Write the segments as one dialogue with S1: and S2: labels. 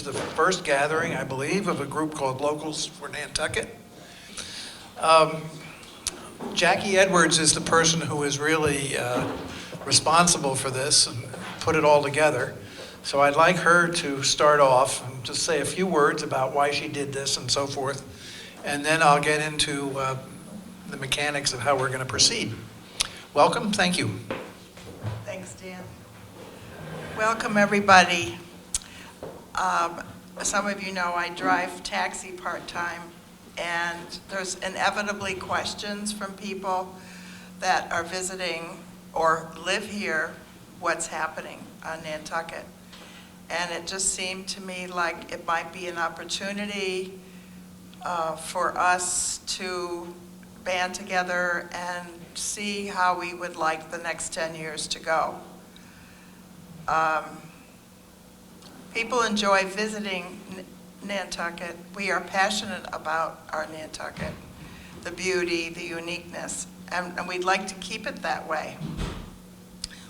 S1: the first gathering, I believe, of a group called Locals for Nantucket. Jackie Edwards is the person who is really responsible for this and put it all together. So I'd like her to start off and just say a few words about why she did this and so forth. And then I'll get into the mechanics of how we're going to proceed. Welcome. Thank you.
S2: Thanks, Dan. Welcome, everybody. Some of you know I drive taxi part-time, and there's inevitably questions from people that are visiting or live here, what's happening on Nantucket. And it just seemed to me like it might be an opportunity for us to band together and see how we would like the next 10 years to go. People enjoy visiting Nantucket. We are passionate about our Nantucket, the beauty, the uniqueness, and we'd like to keep it that way.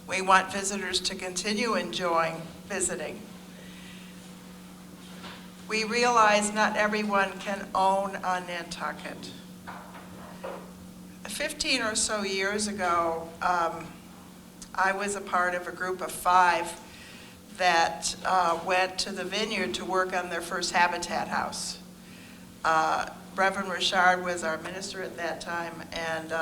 S2: We want visitors to continue enjoying visiting. We realize not everyone can own a Nantucket. 15 or so years ago, I was a part of a group of 5 that went to the vineyard to work on their first habitat house. Reverend Richard was our minister at that time, and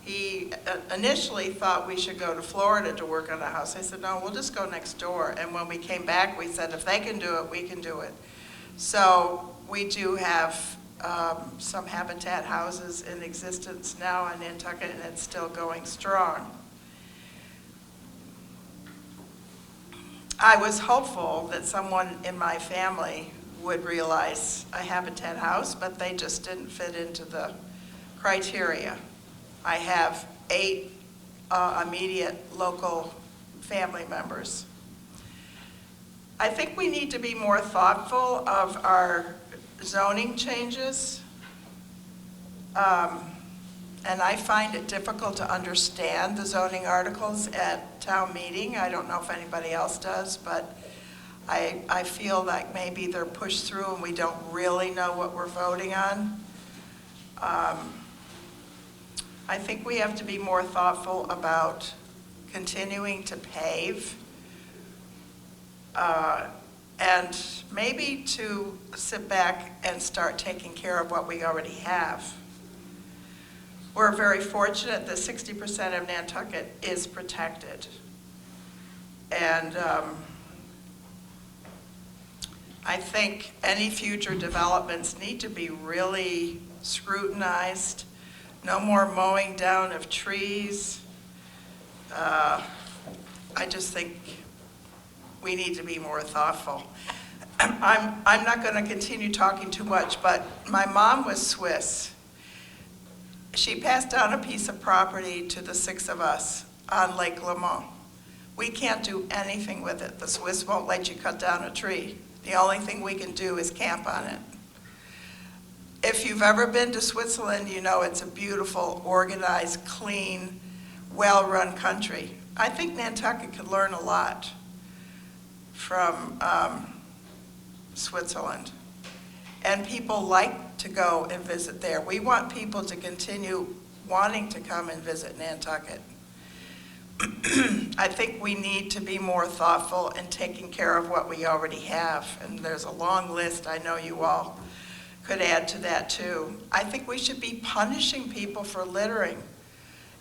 S2: he initially thought we should go to Florida to work on a house. I said, no, we'll just go next door. And when we came back, we said, if they can do it, we can do it. So we do have some habitat houses in existence now in Nantucket, and it's still going strong. I was hopeful that someone in my family would realize a habitat house, but they just didn't fit into the criteria. I have 8 immediate local family members. I think we need to be more thoughtful of our zoning changes. And I find it difficult to understand the zoning articles at town meeting. I don't know if anybody else does, but I feel like maybe they're pushed through and we don't really know what we're voting on. I think we have to be more thoughtful about continuing to pave and maybe to sit back and start taking care of what we already have. We're very fortunate that 60% of Nantucket is protected. And I think any future developments need to be really scrutinized. No more mowing down of trees. I just think we need to be more thoughtful. I'm not going to continue talking too much, but my mom was Swiss. She passed down a piece of property to the 6 of us on Lake Lemont. We can't do anything with it. The Swiss won't let you cut down a tree. The only thing we can do is camp on it. If you've ever been to Switzerland, you know it's a beautiful, organized, clean, well-run country. I think Nantucket could learn a lot from Switzerland. And people like to go and visit there. We want people to continue wanting to come and visit Nantucket. I think we need to be more thoughtful in taking care of what we already have. And there's a long list. I know you all could add to that too. I think we should be punishing people for littering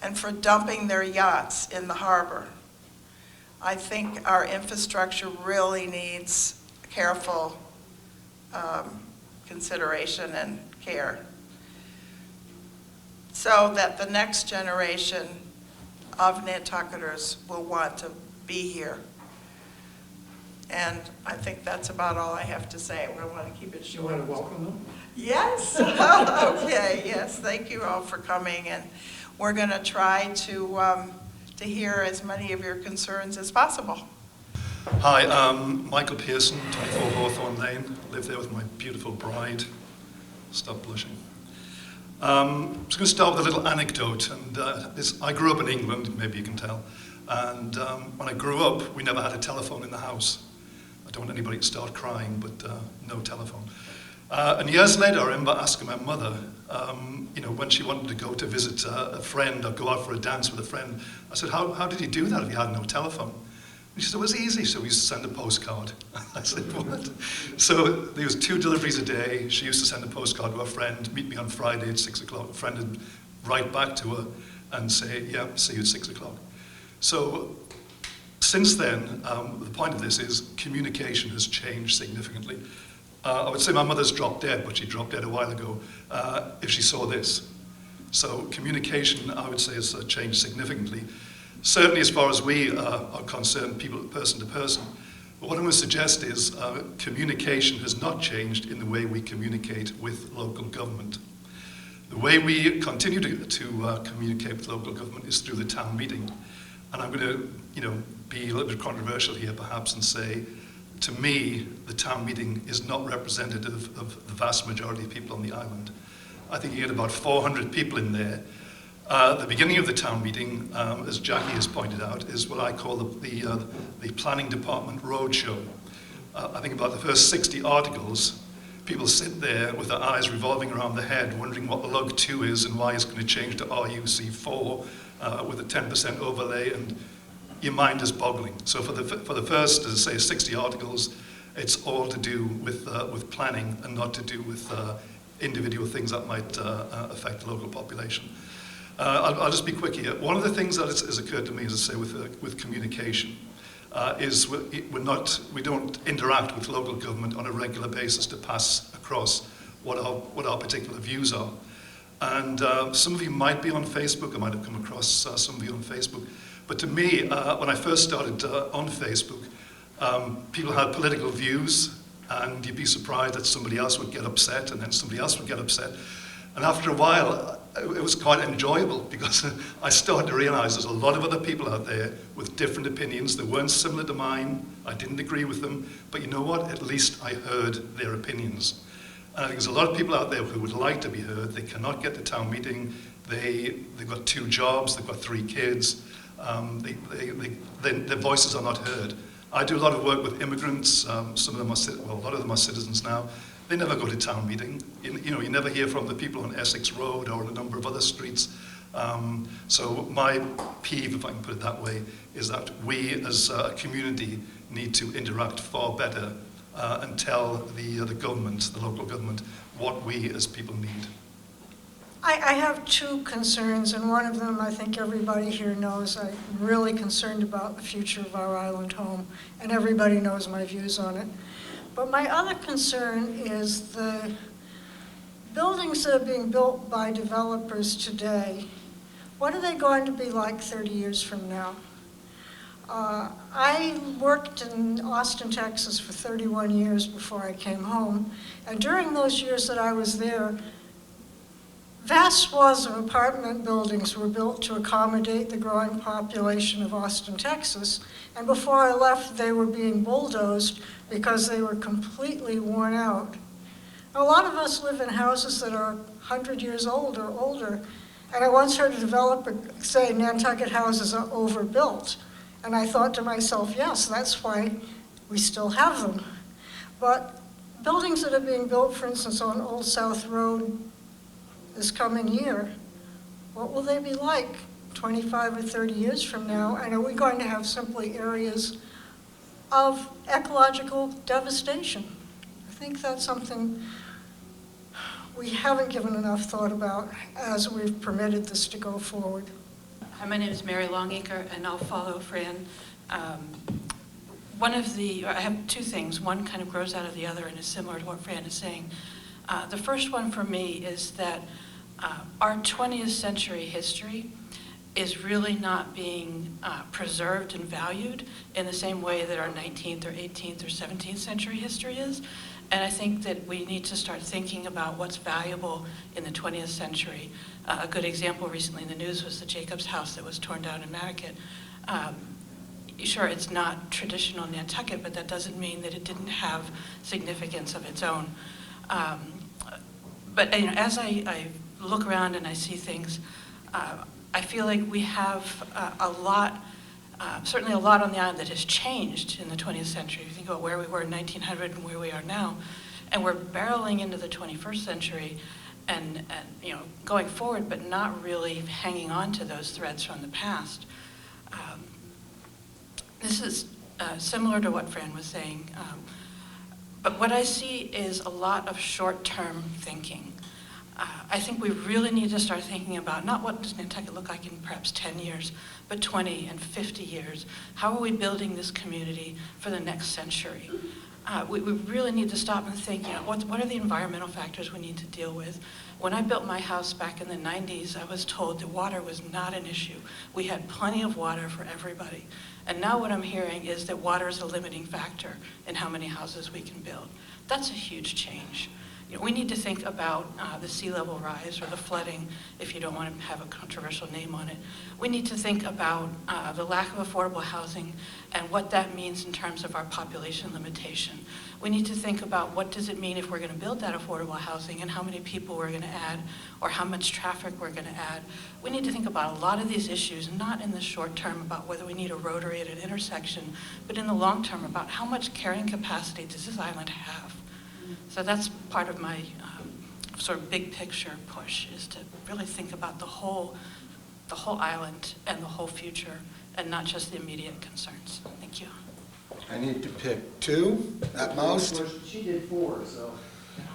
S2: and for dumping their yachts in the harbor. I think our infrastructure really needs careful consideration and care so that the next generation of Nantucketers will want to be here. And I think that's about all I have to say. I want to keep it short.
S3: You want to welcome them?
S2: Yes. Okay, yes. Thank you all for coming. And we're going to try to hear as many of your concerns as possible.
S4: Hi, I'm Michael Pearson, 24 Hawthorne Lane. Live there with my beautiful bride. Stop blushing. I'm just going to start with a little anecdote. And I grew up in England, maybe you can tell. And when I grew up, we never had a telephone in the house. don't want anybody to start crying, but no telephone. And years later, I remember asking my mother, when she wanted to go to visit a friend or go out for a dance with a friend, I said, how did you do that if you had no telephone? And she said, it was easy, so we used to send a postcard. I said, what? So there was 2 deliveries a day. She used to send a postcard to her friend, meet me on Friday at 6 o'clock. A friend would write back to her and say, yeah, see you at 6 o'clock. So since then, the point of this is communication has changed significantly. I would say my mother's dropped dead, but she dropped dead a while ago, if she saw this. So communication, I would say, has changed significantly. Certainly as far as we are concerned, people person to person. But what I'm going to suggest is communication has not changed in the way we communicate with local government. The way we continue to communicate with local government is through the town meeting. And I'm going to, be a little bit controversial here perhaps and say, to me, the town meeting is not representative of the vast majority of people on the island. I think you get about 400 people in there. The beginning of the town meeting, as Jackie has pointed out, is what I call the planning department roadshow. I think about the first 60 articles, people sit there with their eyes revolving around their head, wondering what the Lug 2 is and why it's going to change to RUC4 with a 10% overlay, and your mind is boggling. So for the first, as I say, 60 articles, it's all to do with planning and not to do with individual things that might affect the local population. I'll just be quick here. One of the things that has occurred to me, as I say, with communication, is we don't interact with local government on a regular basis to pass across what our particular views are. And some of you might be on Facebook. I might have come across some of you on Facebook. But to me, when I first started on Facebook, people had political views, and you'd be surprised that somebody else would get upset, and then somebody else would get upset. And after a while, it was quite enjoyable, because I started to realize there's a lot of other people out there with different opinions. They weren't similar to mine. I didn't agree with them. But you know what? At least I heard their opinions. And I think there's a lot of people out there who would like to be heard. They cannot get to town meeting. They've got 2 jobs. They've got 3 kids. Their voices are not heard. I do a lot of work with immigrants. Some of them a lot of them are citizens now. They never go to town meeting. You never hear from the people on Essex Road or a number of other streets. So my peeve, if I can put it that way, is that we as a community need to interact far better and tell the government, the local government, what we as people need.
S3: I have 2 concerns, and one of them I think everybody here knows. I'm really concerned about the future of our island home, and everybody knows my views on it. But my other concern is the buildings that are being built by developers today. What are they going to be like 30 years from now? I worked in Austin, Texas for 31 years before I came home, and during those years that I was there, vast swaths of apartment buildings were built to accommodate the growing population of Austin, Texas, and before I left, they were being bulldozed because they were completely worn out. A lot of us live in houses that are 100 years old or older, and I once heard a developer say Nantucket houses are overbuilt, and I thought to myself, yes, that's why we still have them. But buildings that are being built, for instance, on Old South Road this coming year, what will they be like 25 or 30 years from now? And are we going to have simply areas of ecological devastation? I think that's something we haven't given enough thought about as we've permitted this to go forward.
S5: Hi, my name is Mary Longacre, and I'll follow Fran. I have 2 things. One kind of grows out of the other and is similar to what Fran is saying. The first one for me is that our 20th century history is really not being preserved and valued in the same way that our 19th or 18th or 17th century history is. And I think that we need to start thinking about what's valuable in the 20th century. A good example recently in the news was the Jacobs House that was torn down in Nantucket. Sure, it's not traditional Nantucket, but that doesn't mean that it didn't have significance of its own. But as I look around and I see things, I feel like we have a lot Certainly a lot on the island that has changed in the 20th century. If you think about where we were in 1900 and where we are now, and we're barreling into the 21st century and going forward, but not really hanging on to those threads from the past. This is similar to what Fran was saying, but what I see is a lot of short-term thinking. I think we really need to start thinking about not what does Nantucket look like in perhaps 10 years, but 20 and 50 years. How are we building this community for the next century? We really need to stop and think, what are the environmental factors we need to deal with? When I built my house back in the 90s, I was told that water was not an issue. We had plenty of water for everybody. And now what I'm hearing is that water is a limiting factor in how many houses we can build. That's a huge change. We need to think about the sea level rise or the flooding, if you don't want to have a controversial name on it. We need to think about the lack of affordable housing and what that means in terms of our population limitation. We need to think about what does it mean if we're going to build that affordable housing and how many people we're going to add or how much traffic we're going to add. We need to think about a lot of these issues, not in the short term about whether we need a rotary at an intersection, but in the long term about how much carrying capacity does this island have. So that's part of my sort of big picture push, is to really think about the whole island and the whole future, and not just the immediate concerns. Thank you.
S6: I need to pick 2 at most.
S7: Well, she did 4, so.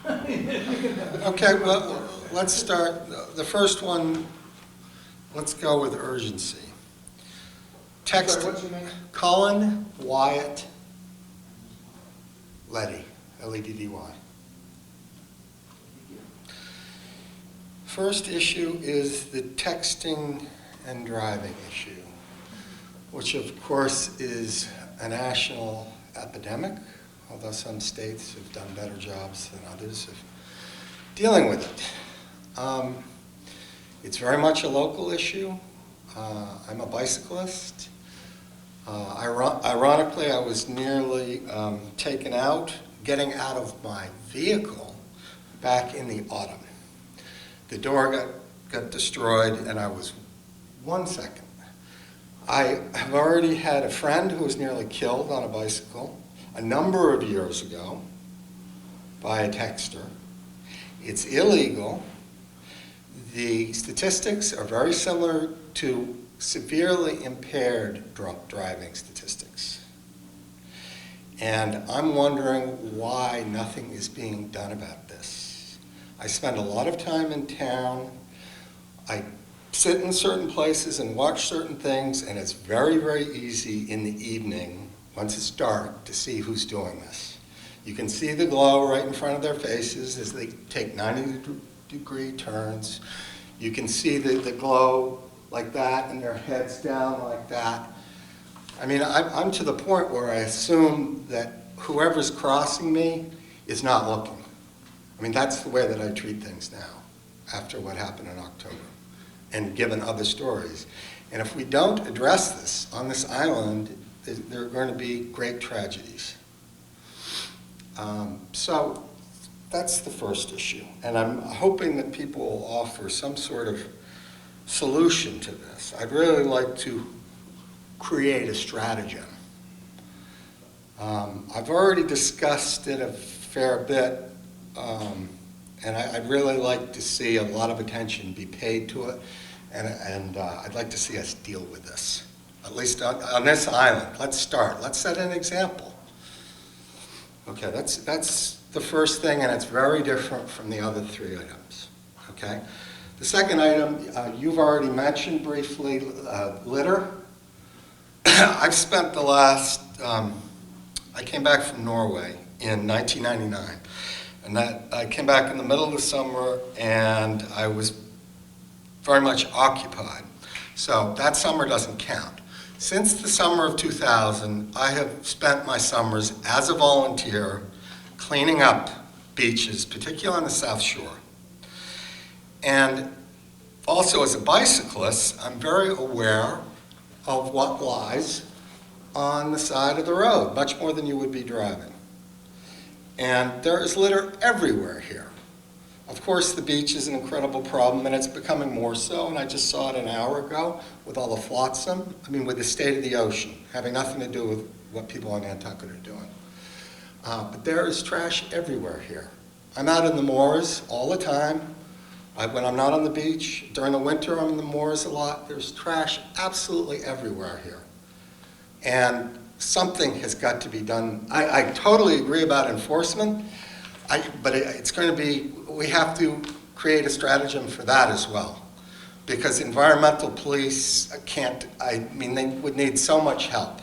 S6: Okay, well, let's start. The first one, let's go with urgency. Text,
S7: Sorry, what's your name?
S6: Colin Wyatt Leddy, L-E-D-D-Y. First issue is the texting and driving issue, which of course is a national epidemic, although some states have done better jobs than others of dealing with it. It's very much a local issue. I'm a bicyclist. Ironically, I was nearly taken out getting out of my vehicle back in the autumn. The door got destroyed, and I was 1 second. I have already had a friend who was nearly killed on a bicycle a number of years ago by a texter. It's illegal. The statistics are very similar to severely impaired driving statistics. And I'm wondering why nothing is being done about this. I spend a lot of time in town. I sit in certain places and watch certain things, and it's very, very easy in the evening, once it's dark, to see who's doing this. You can see the glow right in front of their faces as they take 90-degree turns. You can see the glow like that and their heads down like that. I mean, I'm to the point where I assume that whoever's crossing me is not looking. I mean, that's the way that I treat things now, after what happened in October, and given other stories. And if we don't address this on this island, there are going to be great tragedies. So that's the first issue. And I'm hoping that people will offer some sort of solution to this. I'd really like to create a stratagem. I've already discussed it a fair bit, and I'd really like to see a lot of attention be paid to it, and I'd like to see us deal with this, at least on this island. Let's start. Let's set an example. Okay, that's the first thing, and it's very different from the other 3 items. Okay? The second item, you've already mentioned briefly, litter. I've spent the last, I came back from Norway in 1999. And I came back in the middle of the summer, and I was very much occupied. So that summer doesn't count. Since the summer of 2000, I have spent my summers as a volunteer cleaning up beaches, particularly on the South Shore. And also as a bicyclist, I'm very aware of what lies on the side of the road, much more than you would be driving. And there is litter everywhere here. Of course, the beach is an incredible problem, and it's becoming more so, and I just saw it an hour ago with all the flotsam. I mean, with the state of the ocean, having nothing to do with what people in Nantucket are doing. But there is trash everywhere here. I'm out in the moors all the time. When I'm not on the beach, during the winter, I'm in the moors a lot. There's trash absolutely everywhere here. And something has got to be done. I totally agree about enforcement, but it's going to be, we have to create a stratagem for that as well. Because environmental police they would need so much help.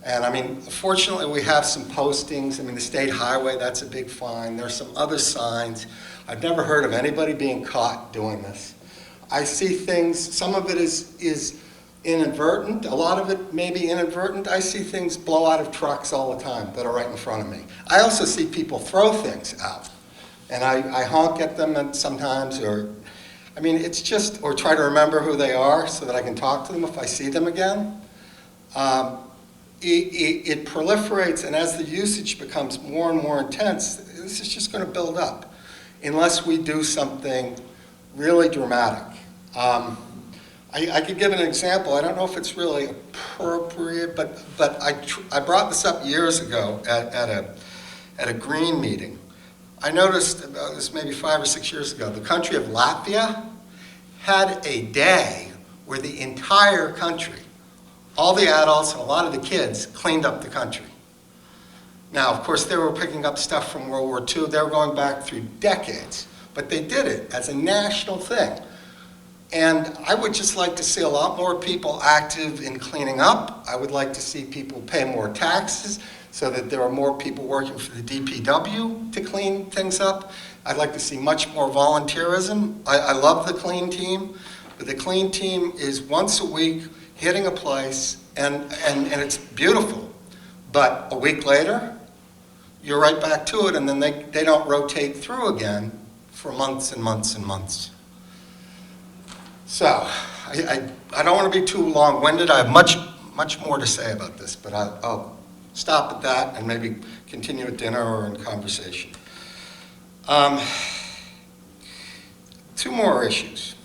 S6: And I mean, fortunately, we have some postings. I mean, the state highway, that's a big fine. There's some other signs. I've never heard of anybody being caught doing this. I see things, some of it is inadvertent, a lot of it may be inadvertent. I see things blow out of trucks all the time that are right in front of me. I also see people throw things out. And I honk at them and sometimes, or try to remember who they are so that I can talk to them if I see them again. It proliferates, and as the usage becomes more and more intense, this is just going to build up unless we do something really dramatic. I could give an example. I don't know if it's really appropriate, but I brought this up years ago at a green meeting. I noticed, about this maybe 5 or 6 years ago, the country of Latvia had a day where the entire country, all the adults and a lot of the kids, cleaned up the country. Now, of course, they were picking up stuff from World War II. They were going back through decades, but they did it as a national thing. And I would just like to see a lot more people active in cleaning up. I would like to see people pay more taxes so that there are more people working for the DPW to clean things up. I'd like to see much more volunteerism. I love the clean team, but the clean team is once a week hitting a place, and it's beautiful. But a week later, you're right back to it, and then they don't rotate through again for months and months and months. So, I don't want to be too long-winded. I have much more to say about this, but I'll stop at that and maybe continue at dinner or in conversation. 2 more issues.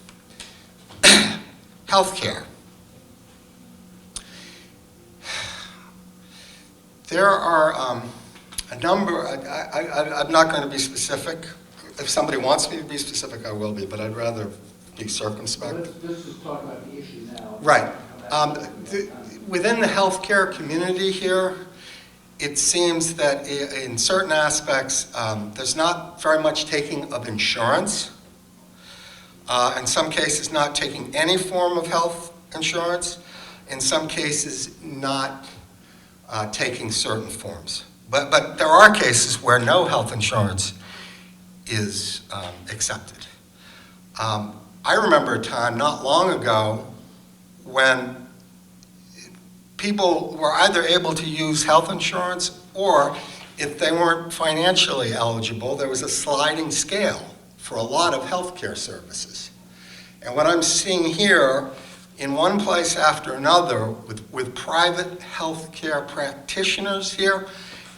S6: Healthcare. There are a number, I'm not going to be specific. If somebody wants me to be specific, I will be, but I'd rather be circumspect.
S7: Let's just talk about the issue now.
S6: Right. Within the healthcare community here, it seems that in certain aspects, there's not very much taking of insurance. In some cases, not taking any form of health insurance. In some cases, not taking certain forms. But there are cases where no health insurance is accepted. I remember a time not long ago when people were either able to use health insurance, or if they weren't financially eligible, there was a sliding scale for a lot of healthcare services. And what I'm seeing here in one place after another with private healthcare practitioners here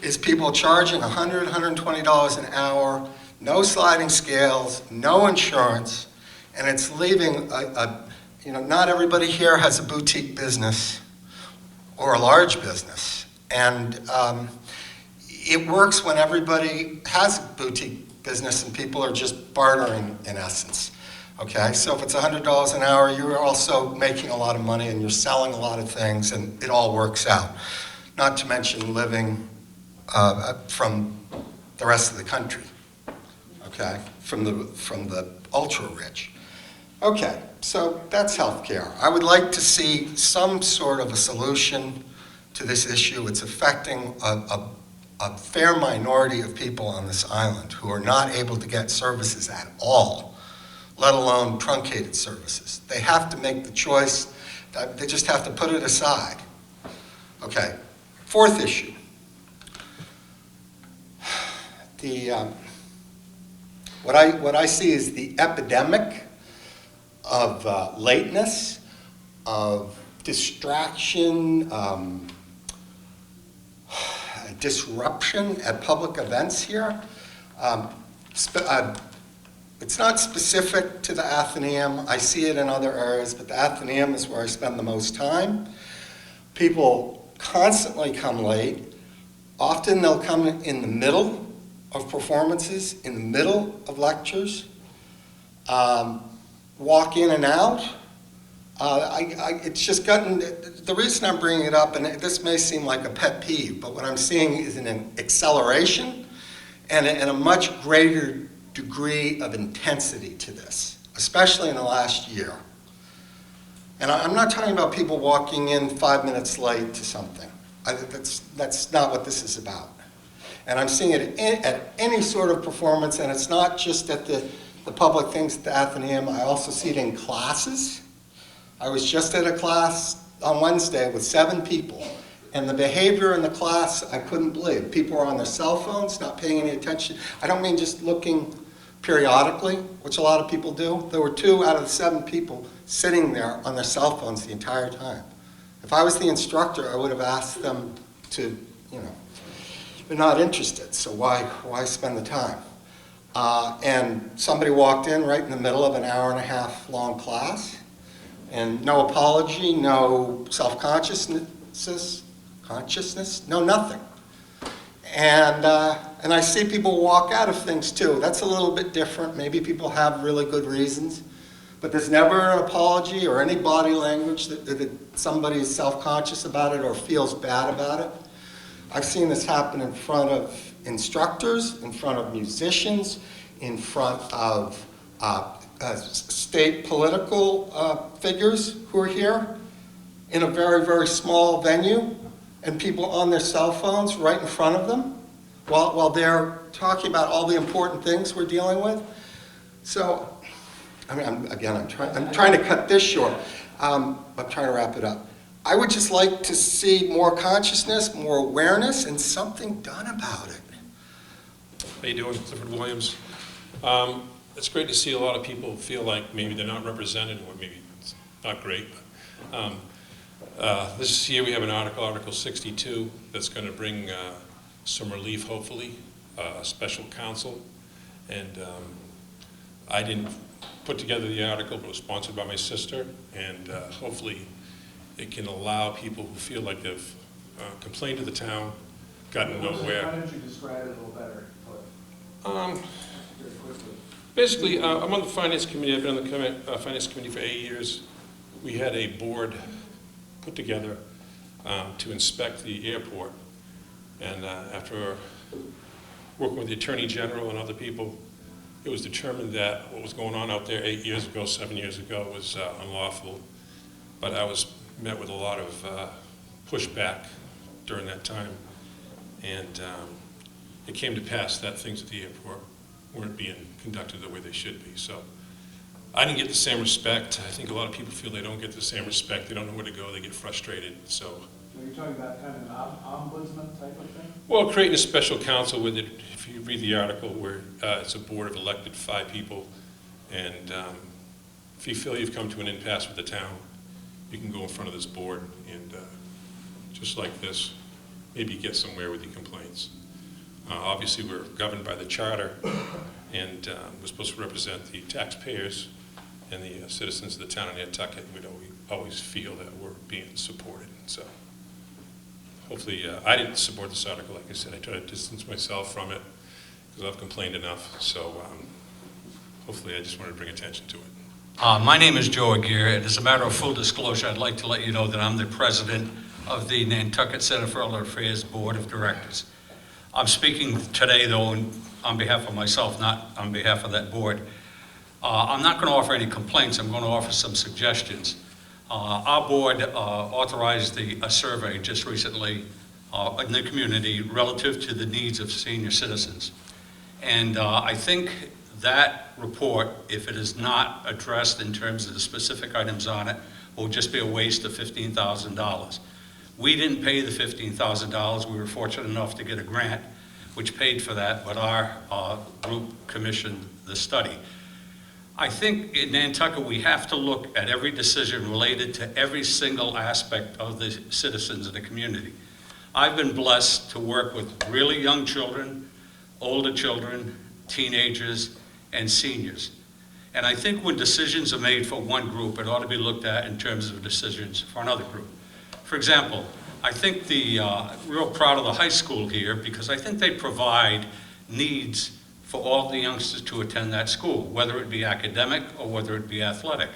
S6: is people charging $100, $120 an hour, no sliding scales, no insurance, and it's leaving not everybody here has a boutique business or a large business. And it works when everybody has a boutique business and people are just bartering in essence. Okay, so if it's $100 an hour, you're also making a lot of money and you're selling a lot of things, and it all works out. Not to mention living from the rest of the country, okay, from the ultra-rich. Okay, so that's healthcare. I would like to see some sort of a solution to this issue. It's affecting a fair minority of people on this island who are not able to get services at all, let alone truncated services. They have to make the choice. They just have to put it aside. Okay, 4th issue. What I see is the epidemic of lateness, of distraction, disruption at public events here. It's not specific to the Athenaeum. I see it in other areas, but the Athenaeum is where I spend the most time. People constantly come late. Often they'll come in the middle of performances, in the middle of lectures, walk in and out. It's just gotten, the reason I'm bringing it up, and this may seem like a pet peeve, but what I'm seeing is an acceleration and a much greater degree of intensity to this, especially in the last year. And I'm not talking about people walking in 5 minutes late to something. That's not what this is about. And I'm seeing it at any sort of performance, and it's not just at the public things at the Athenaeum. I also see it in classes. I was just at a class on Wednesday with 7 people, and the behavior in the class I couldn't believe. People are on their cell phones, not paying any attention. I don't mean just looking periodically, which a lot of people do. There were 2 out of the 7 people sitting there on their cell phones the entire time. If I was the instructor, I would have asked them to, they're not interested, so why spend the time? And somebody walked in right in the middle of an hour-and-a-half long class, and no apology, no self-consciousness, no nothing. And I see people walk out of things too. That's a little bit different. Maybe people have really good reasons, but there's never an apology or any body language that somebody is self-conscious about it or feels bad about it. I've seen this happen in front of instructors, in front of musicians, in front of state political figures who are here in a very, very small venue, and people on their cell phones right in front of them while they're talking about all the important things we're dealing with. So, I mean, I'm trying to cut this short. I'm trying to wrap it up. I would just like to see more consciousness, more awareness, and something done about it.
S8: How you doing? Clifford Williams. It's great to see a lot of people feel like maybe they're not represented, or maybe it's not great. But, this year we have an Article 62, that's going to bring some relief, hopefully, a special counsel. And I didn't put together the article, but it was sponsored by my sister, and hopefully it can allow people who feel like they've complained to the town, gotten nowhere.
S7: Why don't you describe it a little better, Cliff? Very quickly.
S8: Basically, I'm on the Finance Committee. I've been on the Finance Committee for 8 years. We had a board put together to inspect the airport. And after working with the Attorney General and other people, it was determined that what was going on out there 8 years ago, 7 years ago, was unlawful. But I was met with a lot of pushback during that time. And it came to pass that things at the airport weren't being conducted the way they should be. So I didn't get the same respect. I think a lot of people feel they don't get the same respect. They don't know where to go. They get frustrated. So
S7: You're talking about kind of an ombudsman type of thing?
S8: well, creating a special counsel with it, if you read the article, where it's a board of elected 5 people, and if you feel you've come to an impasse with the town, you can go in front of this board and, just like this, maybe get somewhere with your complaints. Obviously, we're governed by the charter, and we're supposed to represent the taxpayers and the citizens of the town of Nantucket. We'd always feel that we're being supported. So hopefully, I didn't support this article. Like I said, I try to distance myself from it because I've complained enough. So hopefully, I just wanted to bring attention to it.
S9: My name is Joe Aguirre, and as a matter of full disclosure, I'd like to let you know that I'm the president of the Nantucket Center for Elder Affairs Board of Directors. I'm speaking today, though, on behalf of myself, not on behalf of that board. I'm not going to offer any complaints. I'm going to offer some suggestions. Our board authorized a survey just recently in the community relative to the needs of senior citizens. And I think that report, if it is not addressed in terms of the specific items on it, will just be a waste of $15,000. We didn't pay the $15,000. We were fortunate enough to get a grant which paid for that, but our group commissioned the study. I think in Nantucket we have to look at every decision related to every single aspect of the citizens in the community. I've been blessed to work with really young children, older children, teenagers, and seniors. And I think when decisions are made for one group, it ought to be looked at in terms of decisions for another group. For example, I think real proud of the high school here because I think they provide needs for all the youngsters to attend that school, whether it be academic or whether it be athletic.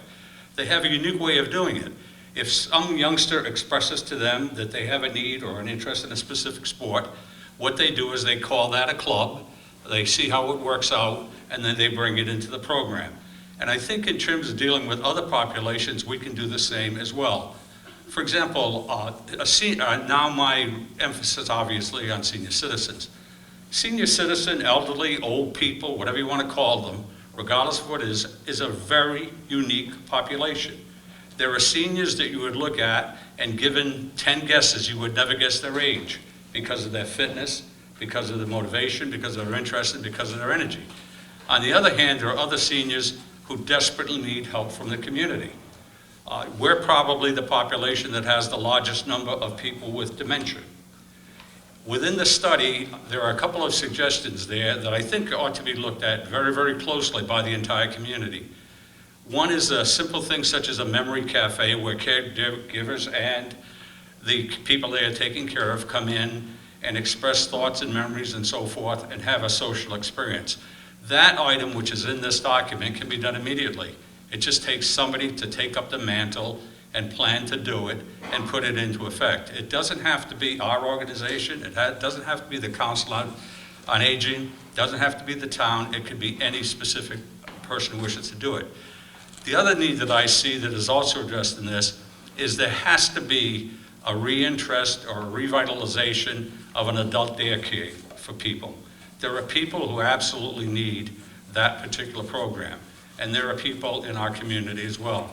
S9: They have a unique way of doing it. If some youngster expresses to them that they have a need or an interest in a specific sport, what they do is they call that a club, they see how it works out, and then they bring it into the program. And I think in terms of dealing with other populations, we can do the same as well. For example, now my emphasis obviously on senior citizens. Senior citizen, elderly, old people, whatever you want to call them, regardless of what it is a very unique population. There are seniors that you would look at and given 10 guesses, you would never guess their age because of their fitness, because of their motivation, because of their interest, and because of their energy. On the other hand, there are other seniors who desperately need help from the community. We're probably the population that has the largest number of people with dementia. Within the study, there are a couple of suggestions there that I think ought to be looked at very, very closely by the entire community. One is a simple thing such as a memory cafe where caregivers and the people they are taking care of come in and express thoughts and memories and so forth and have a social experience. That item, which is in this document, can be done immediately. It just takes somebody to take up the mantle and plan to do it and put it into effect. It doesn't have to be our organization. It doesn't have to be the Council on Aging. It doesn't have to be the town. It could be any specific person who wishes to do it. The other need that I see that is also addressed in this is there has to be a reinterest or a revitalization of an adult daycare for people. There are people who absolutely need that particular program, and there are people in our community as well.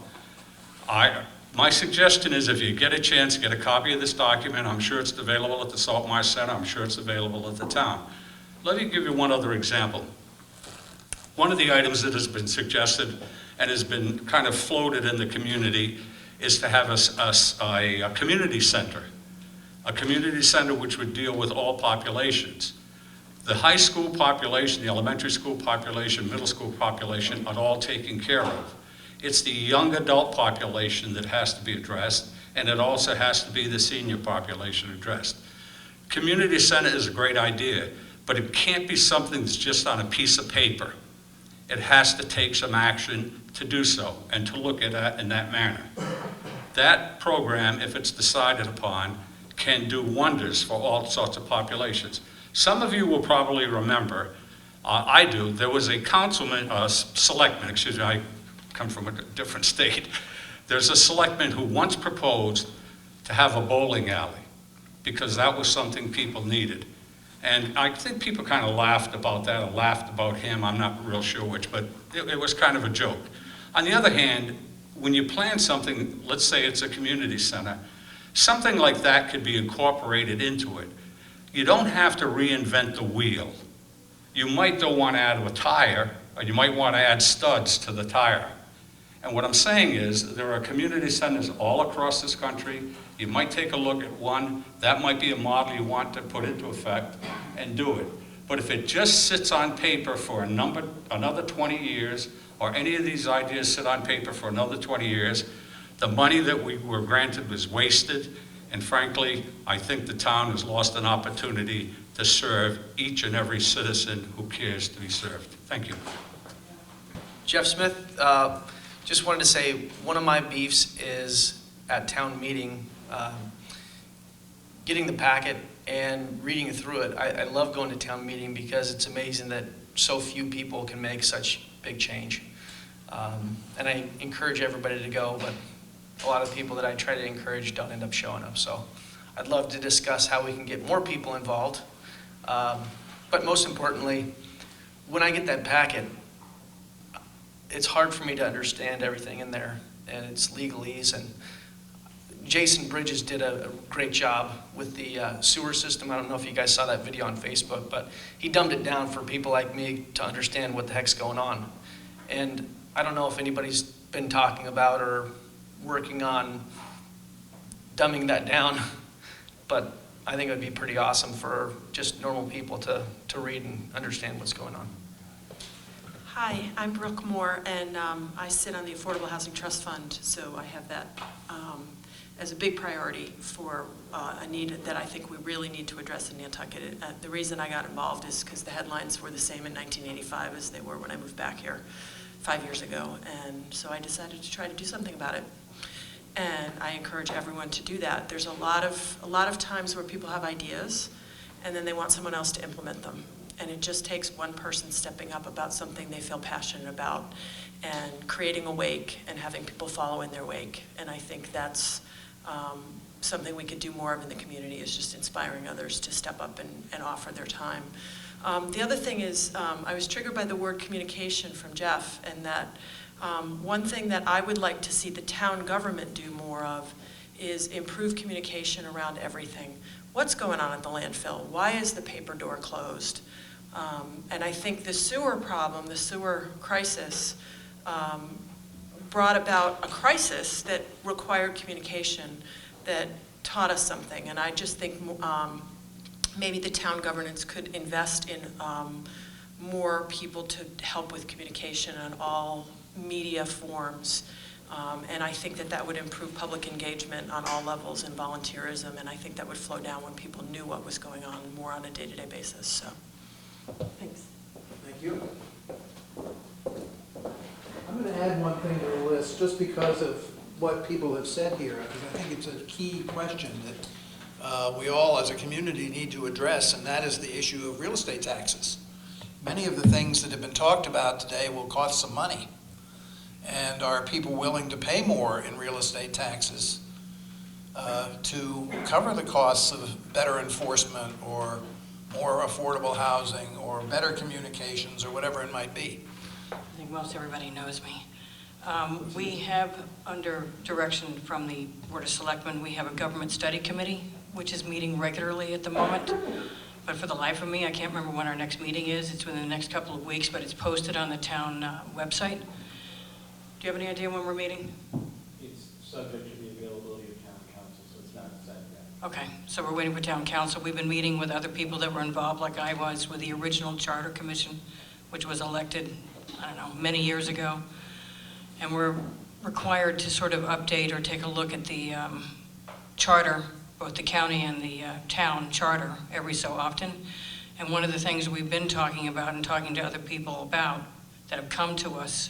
S9: My suggestion is if you get a chance, get a copy of this document. I'm sure it's available at the Saltmarsh Center. I'm sure it's available at the town. Let me give you one other example. One of the items that has been suggested and has been kind of floated in the community is to have a community center. A community center which would deal with all populations. The high school population, the elementary school population, middle school population are all taken care of. It's the young adult population that has to be addressed, and it also has to be the senior population addressed. Community center is a great idea, but it can't be something that's just on a piece of paper. It has to take some action to do so and to look at it in that manner. That program, if it's decided upon, can do wonders for all sorts of populations. Some of you will probably remember, I do, there was a selectman, excuse me, I come from a different state. There's a selectman who once proposed to have a bowling alley because that was something people needed. And I think people kind of laughed about that or laughed about him, I'm not real sure which, but it was kind of a joke. On the other hand, when you plan something, let's say it's a community center, something like that could be incorporated into it. You don't have to reinvent the wheel. You might though want to add a tire, or you might want to add studs to the tire. And what I'm saying is there are community centers all across this country. You might take a look at one. That might be a model you want to put into effect and do it. But if it just sits on paper for another 20 years, or any of these ideas sit on paper for another 20 years, the money that we were granted was wasted. And frankly, I think the town has lost an opportunity to serve each and every citizen who cares to be served. Thank you.
S7: Jeff Smith, just wanted to say one of my beefs is at town meeting, getting the packet and reading through it. I love going to town meeting because it's amazing that so few people can make such big change. And I encourage everybody to go, but a lot of people that I try to encourage don't end up showing up. So I'd love to discuss how we can get more people involved. But most importantly, when I get that packet, it's hard for me to understand everything in there, and it's legalese. And Jason Bridges did a great job with the sewer system. I don't know if you guys saw that video on Facebook, but he dumbed it down for people like me to understand what the heck's going on. And I don't know if anybody's been talking about or working on dumbing that down, but I think it would be pretty awesome for just normal people to read and understand what's going on.
S10: Hi, I'm Brooke Moore, and I sit on the Affordable Housing Trust Fund, so I have that as a big priority for a need that I think we really need to address in Nantucket. The reason I got involved is because the headlines were the same in 1985 as they were when I moved back here 5 years ago, and so I decided to try to do something about it. And I encourage everyone to do that. There's a lot of times where people have ideas, and then they want someone else to implement them. And it just takes one person stepping up about something they feel passionate about and creating a wake and having people follow in their wake. And I think that's something we could do more of in the community, is just inspiring others to step up and offer their time. The other thing is, I was triggered by the word communication from Jeff, and that one thing that I would like to see the town government do more of is improve communication around everything. What's going on at the landfill? Why is the paper door closed? And I think the sewer problem, the sewer crisis, brought about a crisis that required communication that taught us something. And I just think maybe the town governance could invest in more people to help with communication on all media forms. And I think that that would improve public engagement on all levels and volunteerism, and I think that would flow down when people knew what was going on more on a day-to-day basis. So, thanks.
S1: Thank you. I'm going to add one thing to the list just because of what people have said here, because I think it's a key question that we all as a community need to address, and that is the issue of real estate taxes. Many of the things that have been talked about today will cost some money. And are people willing to pay more in real estate taxes to cover the costs of better enforcement or more affordable housing or better communications or whatever it might be?
S11: I think most everybody knows me. We have, under direction from the Board of Selectmen, we have a government study committee, which is meeting regularly at the moment. But for the life of me, I can't remember when our next meeting is. It's within the next couple of weeks, but it's posted on the town website. Do you have any idea when we're meeting?
S12: It's subject to the availability of town council, so it's not set yet.
S11: Okay, so we're waiting for town council. We've been meeting with other people that were involved, like I was with the original charter commission, which was elected, I don't know, many years ago. And we're required to sort of update or take a look at the charter, both the county and the town charter, every so often. And one of the things we've been talking about and talking to other people about that have come to us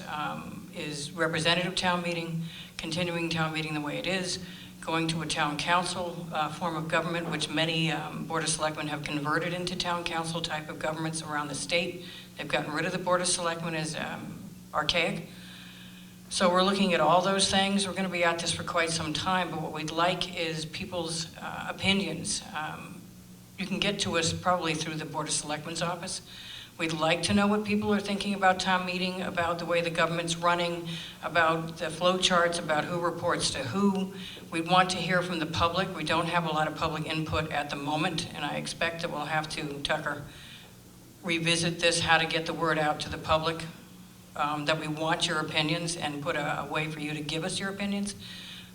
S11: is representative town meeting, continuing town meeting the way it is, going to a town council form of government, which many Board of Selectmen have converted into town council type of governments around the state. They've gotten rid of the Board of Selectmen as archaic. So we're looking at all those things. We're going to be at this for quite some time, but what we'd like is people's opinions. You can get to us probably through the Board of Selectmen's office. We'd like to know what people are thinking about town meeting, about the way the government's running, about the flow charts, about who reports to who. We want to hear from the public. We don't have a lot of public input at the moment, and I expect that we'll have to, Tucker, revisit this, how to get the word out to the public, that we want your opinions and put a way for you to give us your opinions.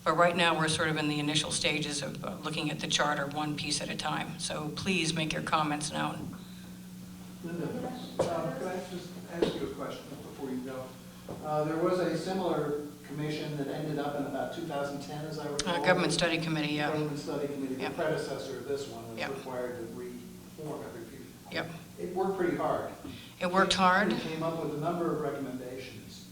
S11: But right now, we're sort of in the initial stages of looking at the charter one piece at a time. So please make your comments known.
S1: Linda, could I just ask you a question before you go? There was a similar commission that ended up in about 2010, as I recall.
S11: Government Study Committee, yeah.
S1: Government Study Committee,
S11: Yep.
S1: the predecessor of this one, was
S11: Yep.
S1: required to reform every few years.
S11: Yep.
S1: It worked pretty hard.
S11: It worked hard.
S1: It came up with a number of recommendations.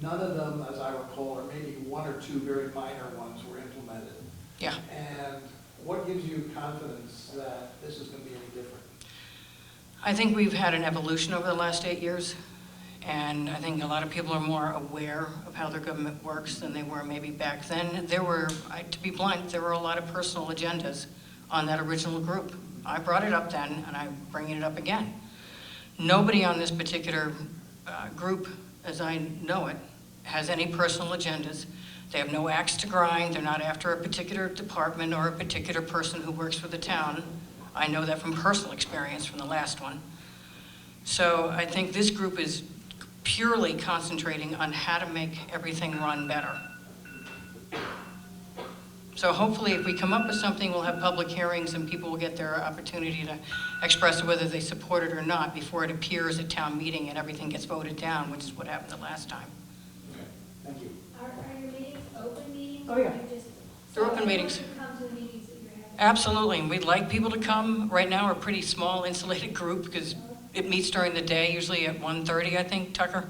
S1: None of them, as I recall, or maybe one or two very minor ones were implemented.
S11: Yeah.
S1: And what gives you confidence that this is going to be any different?
S11: I think we've had an evolution over the last 8 years, and I think a lot of people are more aware of how their government works than they were maybe back then. There were, to be blunt, there were a lot of personal agendas on that original group. I brought it up then, and I'm bringing it up again. Nobody on this particular group, as I know it, has any personal agendas. They have no axe to grind. They're not after a particular department or a particular person who works for the town. I know that from personal experience from the last one. So I think this group is purely concentrating on how to make everything run better. So hopefully, if we come up with something, we'll have public hearings and people will get their opportunity to express whether they support it or not before it appears at town meeting and everything gets voted down, which is what happened the last time.
S12: Thank you.
S13: Are your meetings open meetings?
S11: Oh, yeah.
S13: Or you just-
S11: They're
S13: so
S11: open
S13: everyone
S11: meetings.
S13: can come to the meetings that you're having?
S11: Absolutely, and we'd like people to come. Right now, we're a pretty small insulated group because it meets during the day, usually at 1:30, I think, Tucker,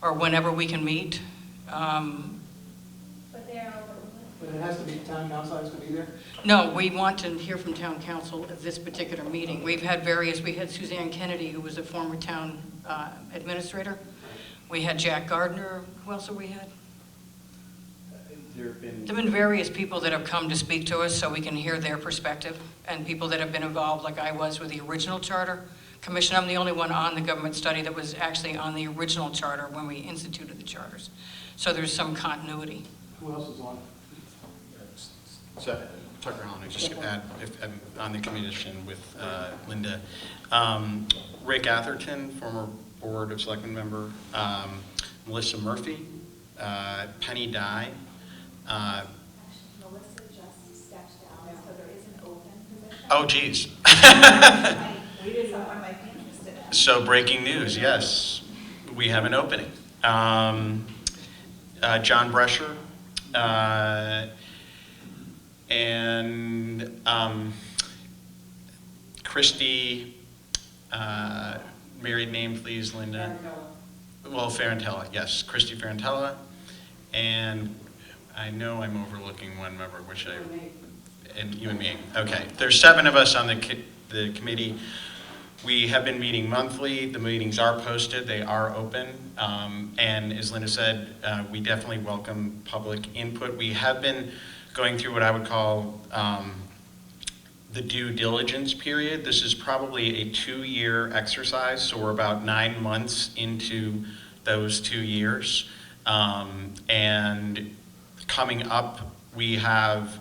S11: or whenever we can meet.
S13: But they are open.
S12: But it has to be, town council has to be there?
S11: No, we want to hear from town council at this particular meeting. We had Suzanne Kennedy, who was a former town administrator. We had Jack Gardner. Who else have we had?
S12: There have been.
S11: There have been various people that have come to speak to us so we can hear their perspective, and people that have been involved, like I was with the original charter commission. I'm the only one on the government study that was actually on the original charter when we instituted the charters. So there's some continuity.
S12: Who else is on?
S14: So, Tucker Holland, just add, if I'm on the commission with Linda. Rick Atherton, former Board of Selectmen member, Melissa Murphy, Penny Dye.
S15: Melissa just stepped down, so there is an open position.
S14: Oh, geez.
S15: Someone might be interested in.
S14: So breaking news, yes, we have an opening. John Brescher, and Christy, married name please, Linda. Well, Ferrantella, yes, Christy Ferrantella, and I know I'm overlooking one member, which and you and me. Okay, there's 7 of us on the committee. We have been meeting monthly. The meetings are posted. They are open. And as Linda said, we definitely welcome public input. We have been going through what I would call the due diligence period. This is probably a 2-year exercise, so we're about 9 months into those 2 years. And coming up, we have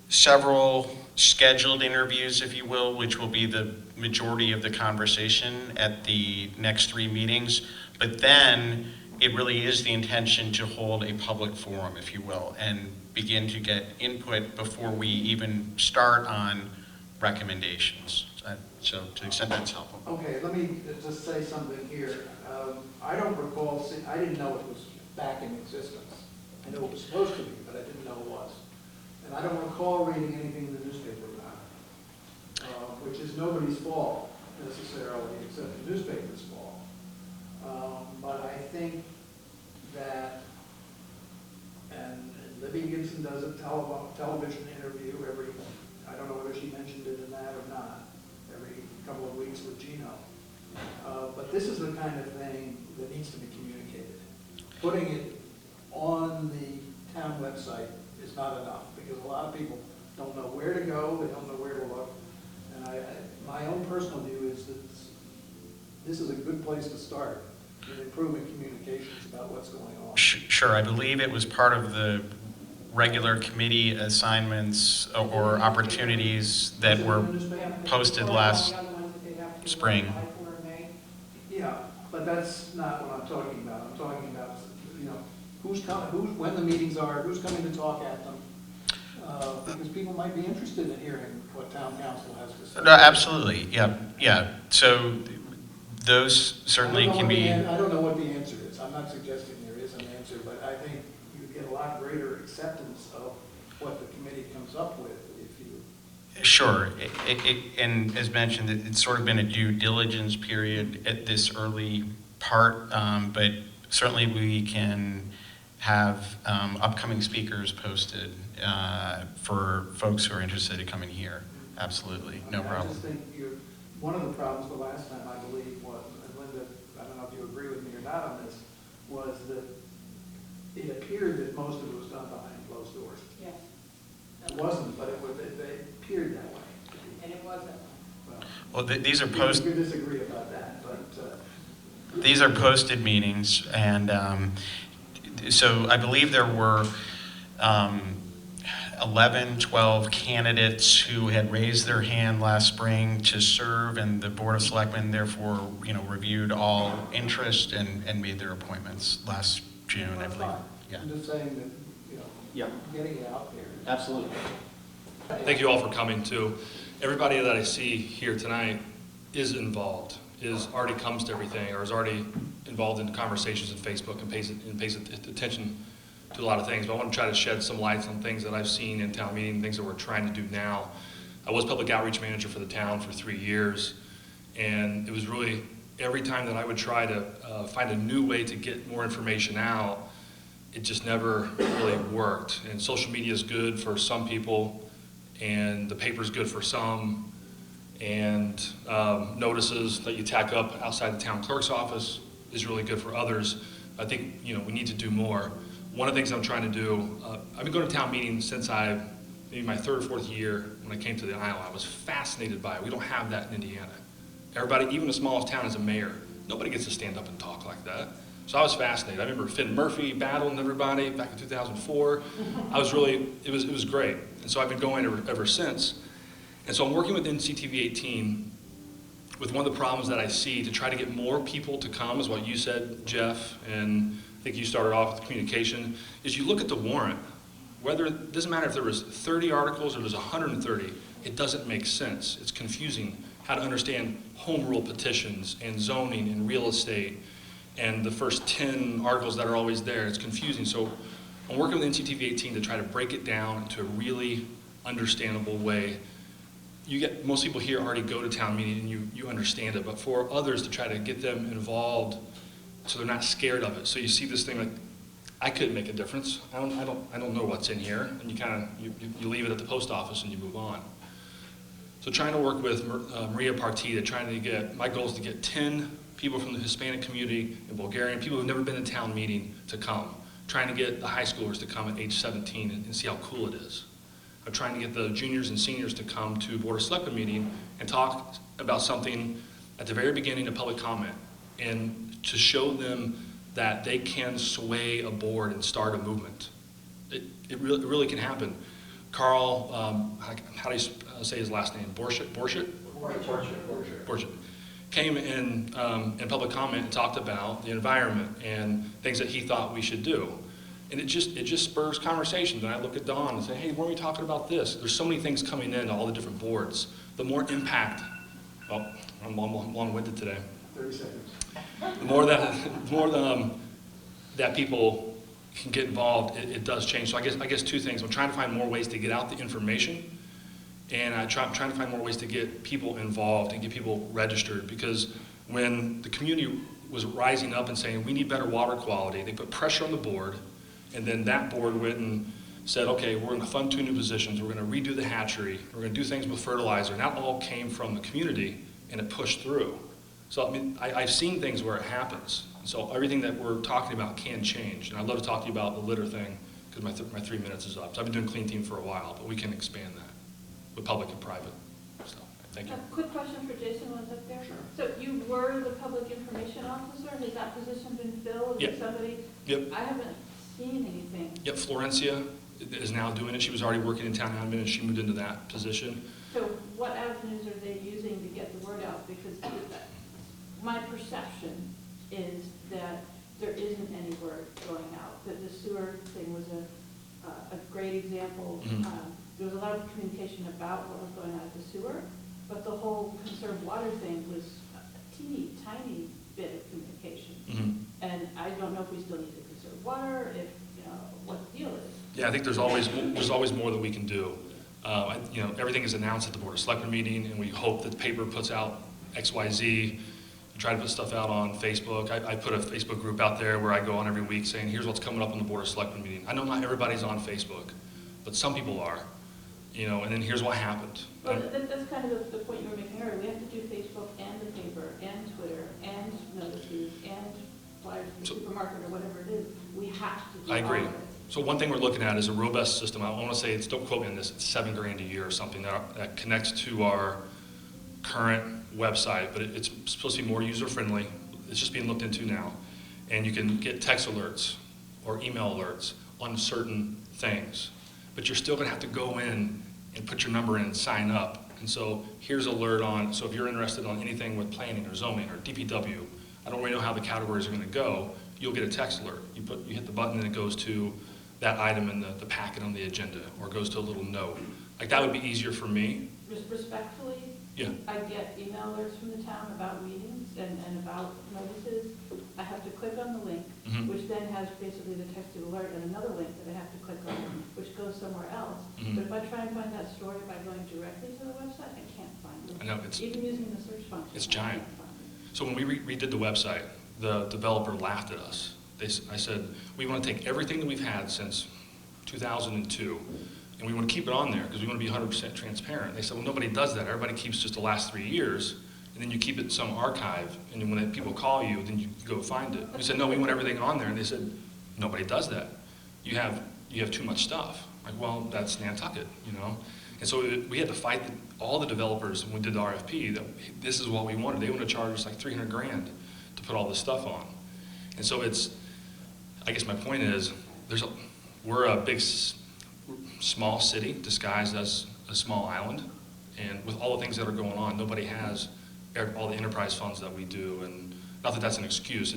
S14: several scheduled interviews, if you will, which will be the majority of the conversation at the next 3 meetings. But then it really is the intention to hold a public forum, if you will, and begin to get input before we even start on recommendations. So to the extent that's helpful.
S12: Okay, let me just say something here. I don't recall, I didn't know it was back in existence. I know it was supposed to be, but I didn't know it was. And I don't recall reading anything in the newspaper about it, which is nobody's fault necessarily, except the newspaper's fault. But I think that, and Libby Gibson does a television interview every, I don't know whether she mentioned it in that or not, every couple of weeks with Gino. But this is the kind of thing that needs to be communicated. Putting it on the town website is not enough, because a lot of people don't know where to go, they don't know where to look. And my own personal view is that this is a good place to start in improving communications about what's going on.
S14: Sure, I believe it was part of the regular committee assignments or opportunities that were posted last spring.
S12: Yeah, but that's not what I'm talking about. I'm talking about, who's coming, when the meetings are, who's coming to talk at them. Because people might be interested in hearing what town council has to say.
S14: No, absolutely, yeah. So those certainly can be.
S12: I don't know what the answer is. I'm not suggesting there is an answer, but I think you get a lot greater acceptance of what the committee comes up with if you.
S14: Sure, and as mentioned, it's sort of been a due diligence period at this early part, but certainly we can have upcoming speakers posted for folks who are interested in coming here. Absolutely, no problem.
S12: I just think one of the problems the last time, I believe, was, and Linda, I don't know if you agree with me or not on this, was that it appeared that most of it was done behind closed doors.
S11: Yes.
S12: It wasn't, but it appeared that way.
S11: And it was that way.
S14: Well, these are
S12: You could disagree about that, but.
S14: These are posted meetings, and so I believe there were 11, 12 candidates who had raised their hand last spring to serve, and the Board of Selectmen therefore, reviewed all interest and made their appointments last June, I believe.
S12: Yeah. I'm just saying that,
S16: Yeah,
S12: getting it out there.
S16: absolutely.
S17: Thank you all for coming too. Everybody that I see here tonight is involved, is already comes to everything, or is already involved in conversations in Facebook and pays attention to a lot of things. But I want to try to shed some lights on things that I've seen in town meeting, things that we're trying to do now. I was public outreach manager for the town for 3 years, and it was really every time that I would try to find a new way to get more information out, it just never really worked. And social media is good for some people, and the paper's good for some, and notices that you tack up outside the town clerk's office is really good for others. I think we need to do more. One of the things I'm trying to do, I've been going to town meetings since maybe my 3rd or 4th year when I came to the island. I was fascinated by it. We don't have that in Indiana. Everybody, even the smallest town, is a mayor. Nobody gets to stand up and talk like that. So I was fascinated. I remember Finn Murphy battling everybody back in 2004. It was great. And so I've been going ever since. And so I'm working with NCTV 18 with one of the problems that I see to try to get more people to come, is what you said, Jeff, and I think you started off with communication, is you look at the warrant. It doesn't matter if there was 30 articles or there's 130, it doesn't make sense. It's confusing how to understand home rule petitions and zoning and real estate and the first 10 articles that are always there. It's confusing. So I'm working with NCTV 18 to try to break it down into a really understandable way. Most people here already go to town meeting and you understand it, but for others to try to get them involved so they're not scared of it. So you see this thing like, I couldn't make a difference. I don't know what's in here, and you leave it at the post office and you move on. So trying to work with Maria Partida, my goal is to get 10 people from the Hispanic community and Bulgarian, people who've never been to town meeting, to come. Trying to get the high schoolers to come at age 17 and see how cool it is. I'm trying to get the juniors and seniors to come to Board of Selectmen meeting and talk about something at the very beginning of public comment, and to show them that they can sway a board and start a movement. It really can happen. Carl, how do you say his last name? Borchett came in public comment and talked about the environment and things that he thought we should do. And it just spurs conversations. And I look at Dawn and say, hey, weren't we talking about this? There's so many things coming in to all the different boards. The more impact, I'm long-winded today.
S12: 30 seconds.
S17: The more that people can get involved, it does change. So I guess 2 things. I'm trying to find more ways to get out the information, and I'm trying to find more ways to get people involved and get people registered, because when the community was rising up and saying we need better water quality, they put pressure on the board, and then that board went and said, okay, we're going to fund 2 new positions, we're going to redo the hatchery, we're going to do things with fertilizer, and that all came from the community, and it pushed through. So I mean, I've seen things where it happens. So everything that we're talking about can change. And I'd love to talk to you about the litter thing, because my 3 minutes is up. So I've been doing Clean Team for a while, but we can expand that with public and private. So thank you.
S18: A quick question for Jason while it's up there. Sure. So you were the public information officer. Has that position been filled?
S17: Yep.
S18: Somebody?
S17: Yep.
S18: I haven't seen anything.
S17: Yep, Florencia is now doing it. She was already working in town admin, and she moved into that position.
S18: So what avenues are they using to get the word out? Because my perception is that there isn't any word going out. That the sewer thing was a great example.
S17: Mm-hmm.
S18: There was a lot of communication about what was going on at the sewer, but the whole conserved water thing was a teeny tiny bit of communication.
S17: Mm-hmm.
S18: And I don't know if we still need to conserve water, if, what the deal is.
S17: Yeah, I think there's always more that we can do. Everything is announced at the Board of Selectmen meeting, and we hope that the paper puts out XYZ. Try to put stuff out on Facebook. I put a Facebook group out there where I go on every week saying, here's what's coming up on the Board of Selectmen meeting. I know not everybody's on Facebook, but some people are, and then here's what happened.
S18: Well, that's kind of the point you were making earlier. We have to do Facebook and the paper and Twitter and notices and flyers for the supermarket or whatever it is. We have to do
S17: I agree.
S18: all of it.
S17: So one thing we're looking at is a robust system. I want to say, don't quote me on this, it's $7,000 a year or something that connects to our current website, but it's supposed to be more user-friendly. It's just being looked into now. And you can get text alerts or email alerts on certain things. But you're still going to have to go in and put your number in and sign up. And so here's alert on, so if you're interested on anything with planning or zoning or DPW, I don't really know how the categories are going to go, you'll get a text alert. You hit the button and it goes to that item in the packet on the agenda, or goes to a little note. Like, that would be easier for me.
S18: Respectfully,
S17: Yeah.
S18: I get emailers from the town about meetings and about notices. I have to click on the link,
S17: Mhm.
S18: which then has basically the texted alert and another link that I have to click on, which goes somewhere else.
S17: Mhm.
S18: But if I try and find that story by going directly to the website, I can't find it.
S17: I know, it's-
S18: Even using the search function.
S17: It's
S18: I
S17: giant.
S18: can't find it.
S17: So when we redid the website, the developer laughed at us. I said, we want to take everything that we've had since 2002, and we want to keep it on there because we want to be 100% transparent. They said, well, nobody does that. Everybody keeps just the last 3 years, and then you keep it in some archive, and then when people call you, then you go find it. We said, no, we want everything on there, and they said, nobody does that. You have too much stuff. Like, well, that's Nantucket, you know? And so we had to fight all the developers when we did the RFP that this is what we wanted. They wanted to charge us like $300 grand to put all this stuff on. And so I guess my point is, we're a big, small city disguised as a small island, and with all the things that are going on, nobody has all the enterprise funds that we do, and not that that's an excuse,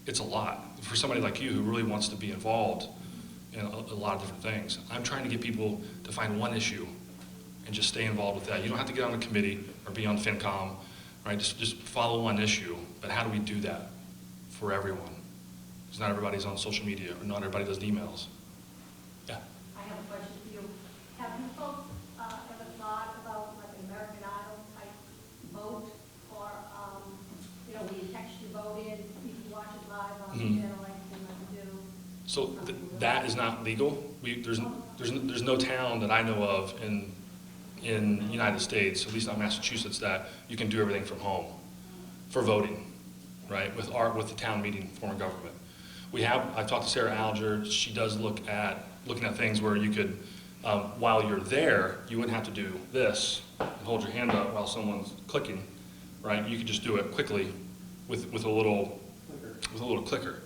S17: it's a lot. For somebody like you who really wants to be involved in a lot of different things, I'm trying to get people to find one issue and just stay involved with that. You don't have to get on a committee or be on FinCom, right? Just follow one issue, but how do we do that for everyone? Because not everybody's on social media, or not everybody does emails. Yeah.
S13: I have a question for you. Have you folks ever thought about like an American Idol type vote, or, where you text your vote in, you can watch it live on the
S17: Mhm.
S13: channel, like you do?
S17: So that is not legal. There's no town that I know of in the United States, at least not Massachusetts, that you can do everything from home for voting, right? With the town meeting form of government. I've talked to Sarah Alger. She does looking at things where you could, while you're there, you wouldn't have to do this and hold your hand up while someone's clicking, right? You could just do it quickly with a little clicker.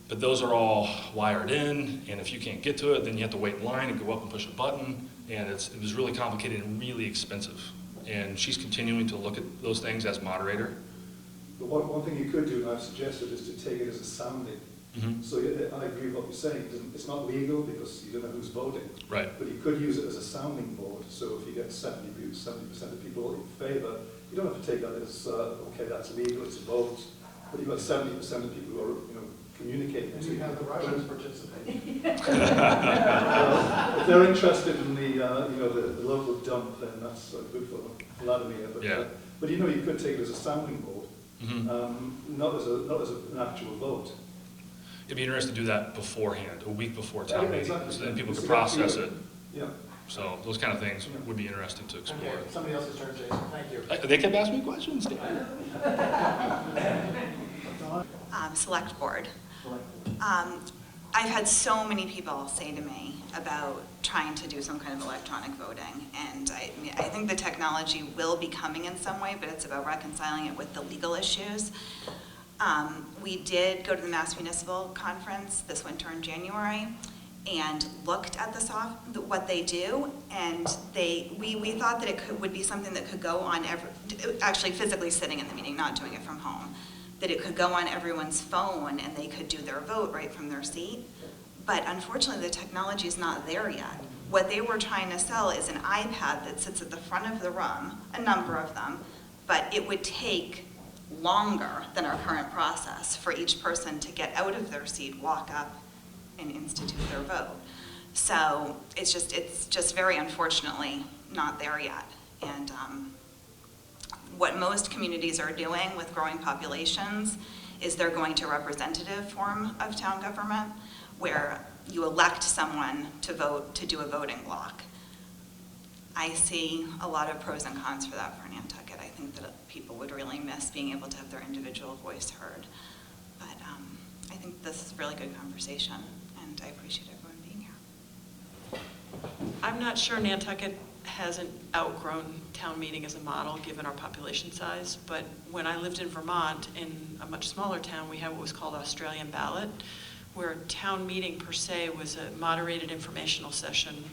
S17: But those are all wired in, and if you can't get to it, then you have to wait in line and go up and push a button, and it was really complicated and really expensive. And she's continuing to look at those things as moderator.
S4: But one thing you could do, and I've suggested, is to take it as a sounding.
S17: Mm-hmm.
S4: So I agree with what you're saying. It's not legal because you don't know who's voting.
S17: Right.
S4: But you could use it as a sounding board. So if you get 70% of people in favour, you don't have to take that as, okay, that's legal, it's a vote. But you've got 70% of people who are, communicating.
S12: And you have the Russians participating.
S4: Well, if they're interested in the local dump, then that's good for Vladimir. But,
S17: Yeah.
S4: But you could take it as a sounding board,
S17: Mm-hmm.
S4: not as an actual vote.
S17: It'd be interesting to do that beforehand, a week before town meeting,
S4: Exactly.
S17: so then people
S4: It's
S17: could
S4: a good
S17: process
S4: idea.
S17: it.
S4: Yeah.
S17: So those kind of things would be interesting to explore.
S12: Okay, somebody else's turn, Jason, thank you.
S17: They kept asking me questions, Dan.
S16: Select board. I've had so many people say to me about trying to do some kind of electronic voting, and I think the technology will be coming in some way, but it's about reconciling it with the legal issues. We did go to the Mass Municipal Conference this winter in January and looked at what they do, and we thought that it would be something that could go on actually physically sitting in the meeting, not doing it from home, that it could go on everyone's phone and they could do their vote right from their seat. But unfortunately, the technology is not there yet. What they were trying to sell is an iPad that sits at the front of the room, a number of them, but it would take longer than our current process for each person to get out of their seat, walk up, and institute their vote. So it's just very unfortunately not there yet. And what most communities are doing with growing populations is they're going to a representative form of town government where you elect someone to vote, to do a voting block. I see a lot of pros and cons for that for Nantucket. I think that people would really miss being able to have their individual voice heard. But I think this is a really good conversation, and I appreciate everyone being here.
S10: I'm not sure Nantucket hasn't outgrown town meeting as a model, given our population size, but when I lived in Vermont, in a much smaller town, we had what was called Australian ballot, where town meeting per se was a moderated informational session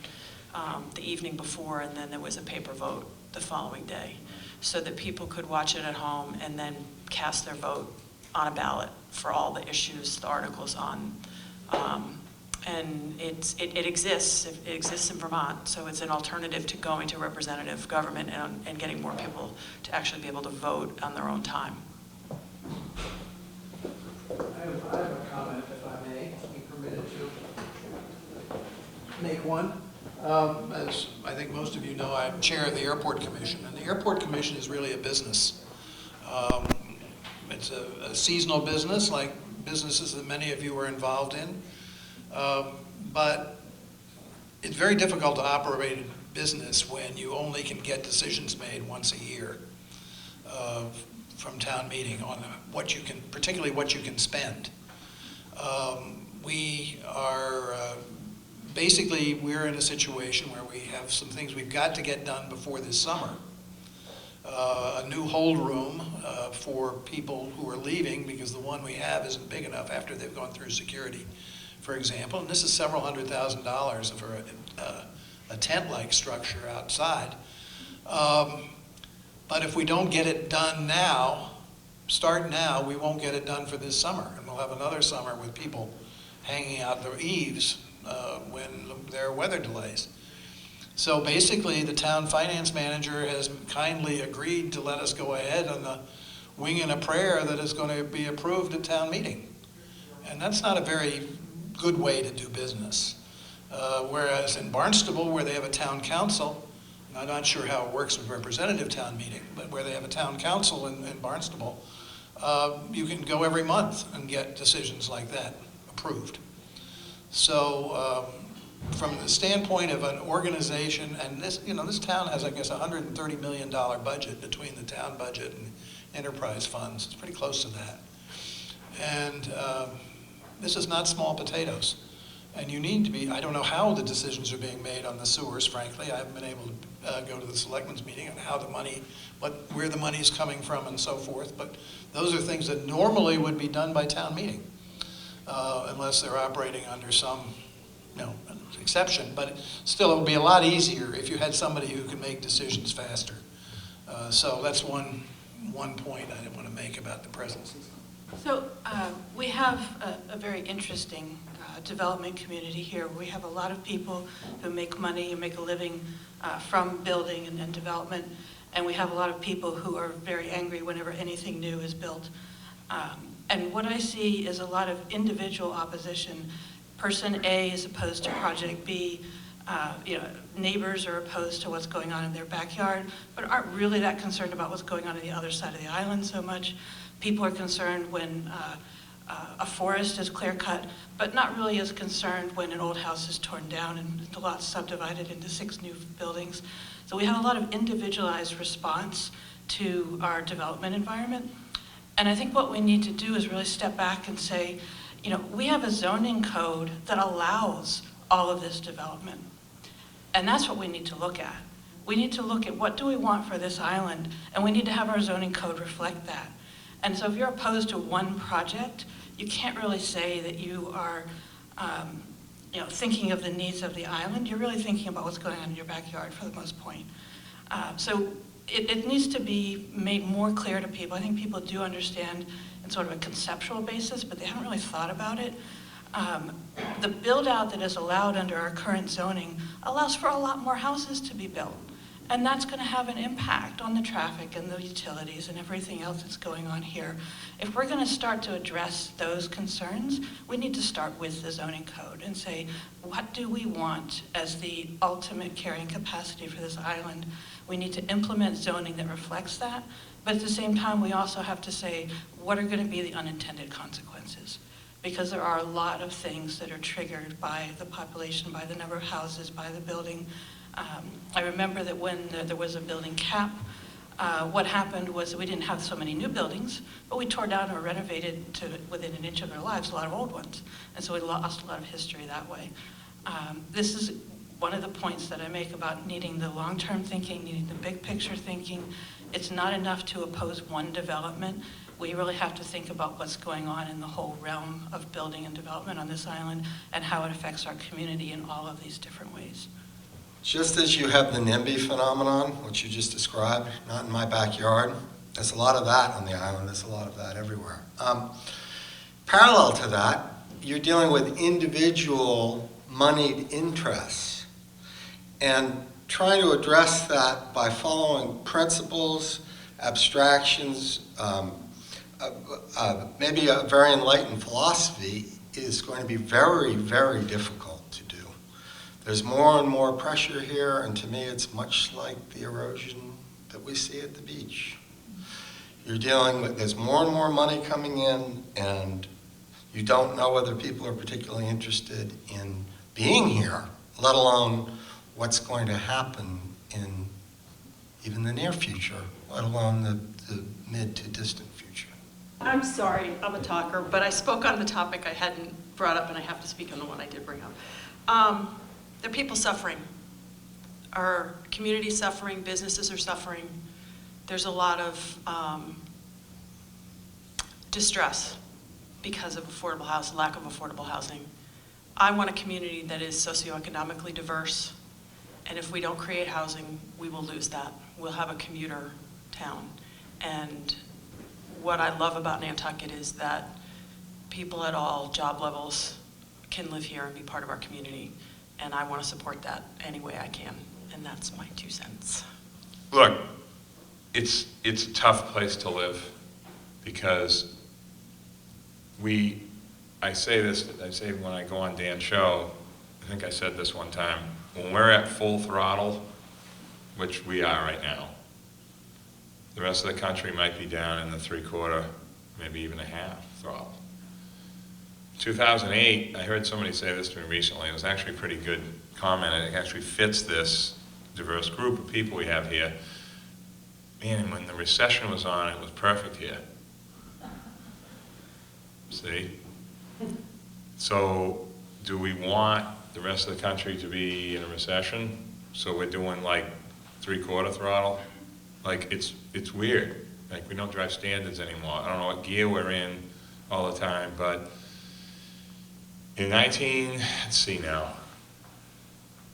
S10: the evening before, and then there was a paper vote the following day, so that people could watch it at home and then cast their vote on a ballot for all the issues, the articles on.
S5: And it exists in Vermont, so it's an alternative to going to representative government and getting more people to actually be able to vote on their own time.
S12: I have a comment, if I may, be permitted to make one.
S1: As I think most of you know, I'm chair of the Airport Commission, and the Airport Commission is really a business. It's a seasonal business, like businesses that many of you are involved in. But it's very difficult to operate a business when you only can get decisions made once a year from town meeting on what you can, particularly what you can spend. We are basically, we're in a situation where we have some things we've got to get done before this summer. A new hold room for people who are leaving because the one we have isn't big enough after they've gone through security, for example. And this is several $100,000 for a tent-like structure outside. But if we don't get it done now, start now, we won't get it done for this summer. And we'll have another summer with people hanging out their eaves when there are weather delays. So basically, the town finance manager has kindly agreed to let us go ahead on the wing and a prayer that is going to be approved at town meeting. And that's not a very good way to do business. Whereas in Barnstable, where they have a town council, and I'm not sure how it works with representative town meeting, but where they have a town council in Barnstable, you can go every month and get decisions like that approved. So from the standpoint of an organization, and this, this town has, I guess, a $130 million budget between the town budget and enterprise funds. It's pretty close to that. And this is not small potatoes. And you need to be, I don't know how the decisions are being made on the sewers, frankly. I haven't been able to go to the selectmen's meeting on how the money, where the money is coming from and so forth. But those are things that normally would be done by town meeting, unless they're operating under some, exception. But still, it would be a lot easier if you had somebody who could make decisions faster. So that's one point I want to make about the presence.
S5: So we have a very interesting development community here. We have a lot of people who make money and make a living from building and development, and we have a lot of people who are very angry whenever anything new is built. And what I see is a lot of individual opposition. Person A is opposed to project B. Neighbors are opposed to what's going on in their backyard, but aren't really that concerned about what's going on the other side of the island so much. People are concerned when a forest is clear cut, but not really as concerned when an old house is torn down and the lot's subdivided into 6 new buildings. So we have a lot of individualized response to our development environment. And I think what we need to do is really step back and say, we have a zoning code that allows all of this development. And that's what we need to look at. We need to look at what do we want for this island, and we need to have our zoning code reflect that. And so if you're opposed to one project, you can't really say that you are thinking of the needs of the island. You're really thinking about what's going on in your backyard for the most point. So it needs to be made more clear to people. I think people do understand in sort of a conceptual basis, but they haven't really thought about it. The build out that is allowed under our current zoning allows for a lot more houses to be built. And that's going to have an impact on the traffic and the utilities and everything else that's going on here. If we're going to start to address those concerns, we need to start with the zoning code and say, what do we want as the ultimate carrying capacity for this island? We need to implement zoning that reflects that, but at the same time, we also have to say, what are going to be the unintended consequences? Because there are a lot of things that are triggered by the population, by the number of houses, by the building. I remember that when there was a building cap, what happened was that we didn't have so many new buildings, but we tore down or renovated to within an inch of their lives a lot of old ones. And so we lost a lot of history that way. This is one of the points that I make about needing the long-term thinking, needing the big picture thinking. It's not enough to oppose one development. We really have to think about what's going on in the whole realm of building and development on this island and how it affects our community in all of these different ways.
S6: Just as you have the NIMBY phenomenon, which you just described, not in my backyard, there's a lot of that on the island. There's a lot of that everywhere. Parallel to that, you're dealing with individual moneyed interests. And trying to address that by following principles, abstractions, maybe a very enlightened philosophy is going to be very, very difficult to do. There's more and more pressure here, and to me it's much like the erosion that we see at the beach. You're dealing with, there's more and more money coming in, and you don't know whether people are particularly interested in being here, let alone what's going to happen in even the near future, let alone the mid to distant future.
S10: I'm sorry, I'm a talker, but I spoke on the topic I hadn't brought up, and I have to speak on the one I did bring up. There are people suffering. Our community suffering, businesses are suffering. There's a lot of distress because of affordable housing, lack of affordable housing. I want a community that is socioeconomically diverse, and if we don't create housing, we will lose that. We'll have a commuter town. And what I love about Nantucket is that people at all job levels can live here and be part of our community, and I want to support that any way I can, and that's my 2 cents.
S19: Look, it's a tough place to live because I say when I go on Dan's show, I think I said this one time, when we're at full throttle, which we are right now, the rest of the country might be down in the 3/4, maybe even a half throttle. 2008, I heard somebody say this to me recently, it was actually a pretty good comment, it actually fits this diverse group of people we have here. Man, when the recession was on, it was perfect here. See? So, do we want the rest of the country to be in a recession? So we're doing like 3/4 throttle? Like, it's weird. Like, we don't drive standards anymore. I don't know what gear we're in all the time, but in let's see now.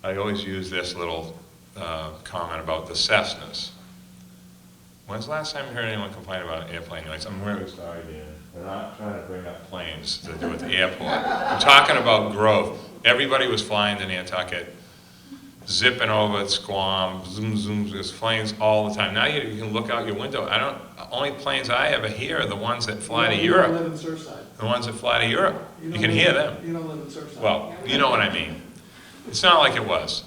S19: I always use this little comment about the Cessnas. When's the last time you heard anyone complain about airplane noise? I'm really sorry, Dan. We're not trying to bring up planes to do with the airport. I'm talking about growth. Everybody was flying to Nantucket, zipping over at Squam, zoom, zoom, there's planes all the time. Now you can look out your window. Only planes I ever hear are the ones that fly to Europe.
S12: You don't live in Surfside.
S19: The ones that fly to Europe. You can hear them.
S12: You don't live in Surfside.
S19: Well, you know what I mean. It's not like it was.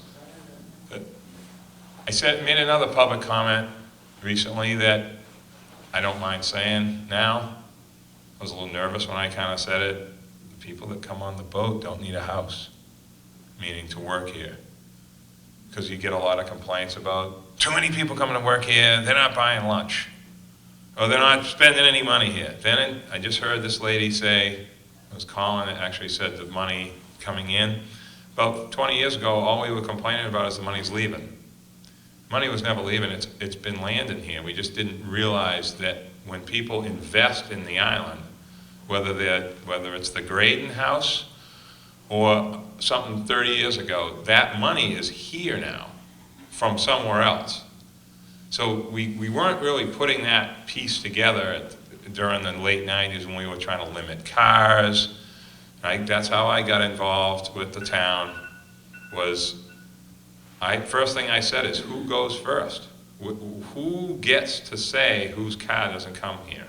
S19: I made another public comment recently that I don't mind saying now. I was a little nervous when I kind of said it. The people that come on the boat don't need a house, meaning to work here. Because you get a lot of complaints about too many people coming to work here, they're not buying lunch, or they're not spending any money here. Then I just heard this lady say, it was Colin that actually said the money coming in. About 20 years ago, all we were complaining about is the money's leaving. Money was never leaving, it's been landing here. We just didn't realize that when people invest in the island, whether it's the Graydon House or something 30 years ago, that money is here now from somewhere else. So we weren't really putting that piece together during the late 90s when we were trying to limit cars. Right? That's how I got involved with the town. First thing I said is, who goes first? Who gets to say whose car doesn't come here?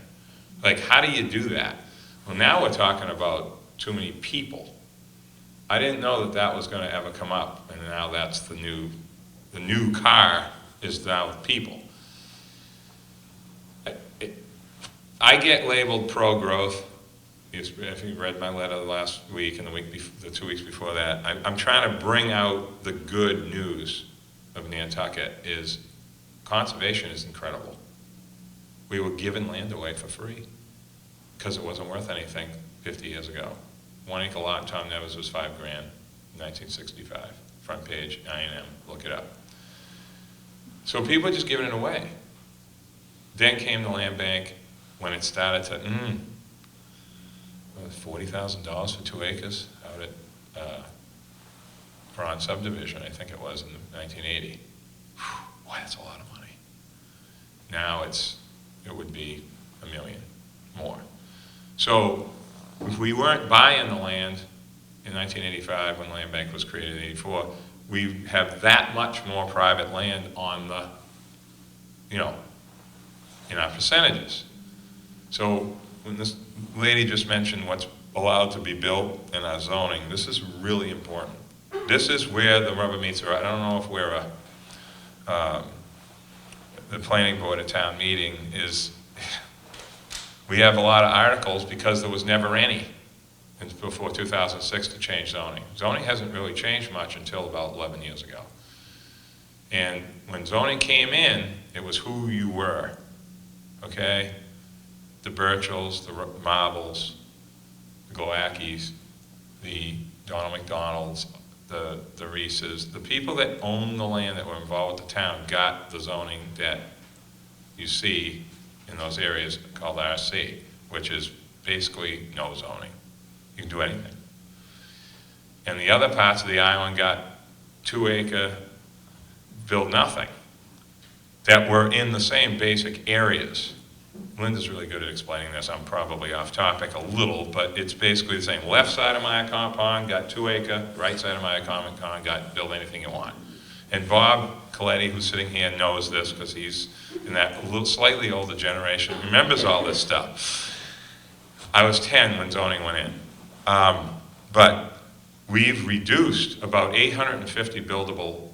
S19: Like, how do you do that? Well, now we're talking about too many people. I didn't know that was going to ever come up, and now that's the new car is now with people. I get labeled pro-growth. If you read my letter last week and the 2 weeks before that, I'm trying to bring out the good news of Nantucket is conservation is incredible. We were giving land away for free because it wasn't worth anything 50 years ago. 1 acre lot in Tom Nevers was $5,000, 1965. Front page, I&M, look it up. So people are just giving it away. Then came the land bank when it started to, $40,000 for 2 acres out at Prawn subdivision, I think it was in 1980. Boy, that's a lot of money. Now it would be $1 million more. So If we weren't buying the land in 1985 when Land Bank was created in 84, we have that much more private land on the, in our percentages. So when this lady just mentioned what's allowed to be built in our zoning, this is really important. This is where the rubber meets the road. I don't know if we're the planning board at town meeting is, we have a lot of articles because there was never any before 2006 to change zoning. Zoning hasn't really changed much until about 11 years ago. And when zoning came in, it was who you were, okay? The Birchells, the Marbles, the Glowackies, the Donald McDonalds, the Reeses, the people that owned the land that were involved with the town got the zoning that you see in those areas called RC, which is basically no zoning. You can do anything. And the other parts of the island got 2-acre, build nothing, that were in the same basic areas. Linda's really good at explaining this. I'm probably off topic a little, but it's basically the same. Left side of Myakon Pond got 2-acre, right side of Myakon Pond got build anything you want. And Bob Coletti, who's sitting here, knows this because he's in that little slightly older generation, remembers all this stuff. I was 10 when zoning went in. But we've reduced about 850 buildable,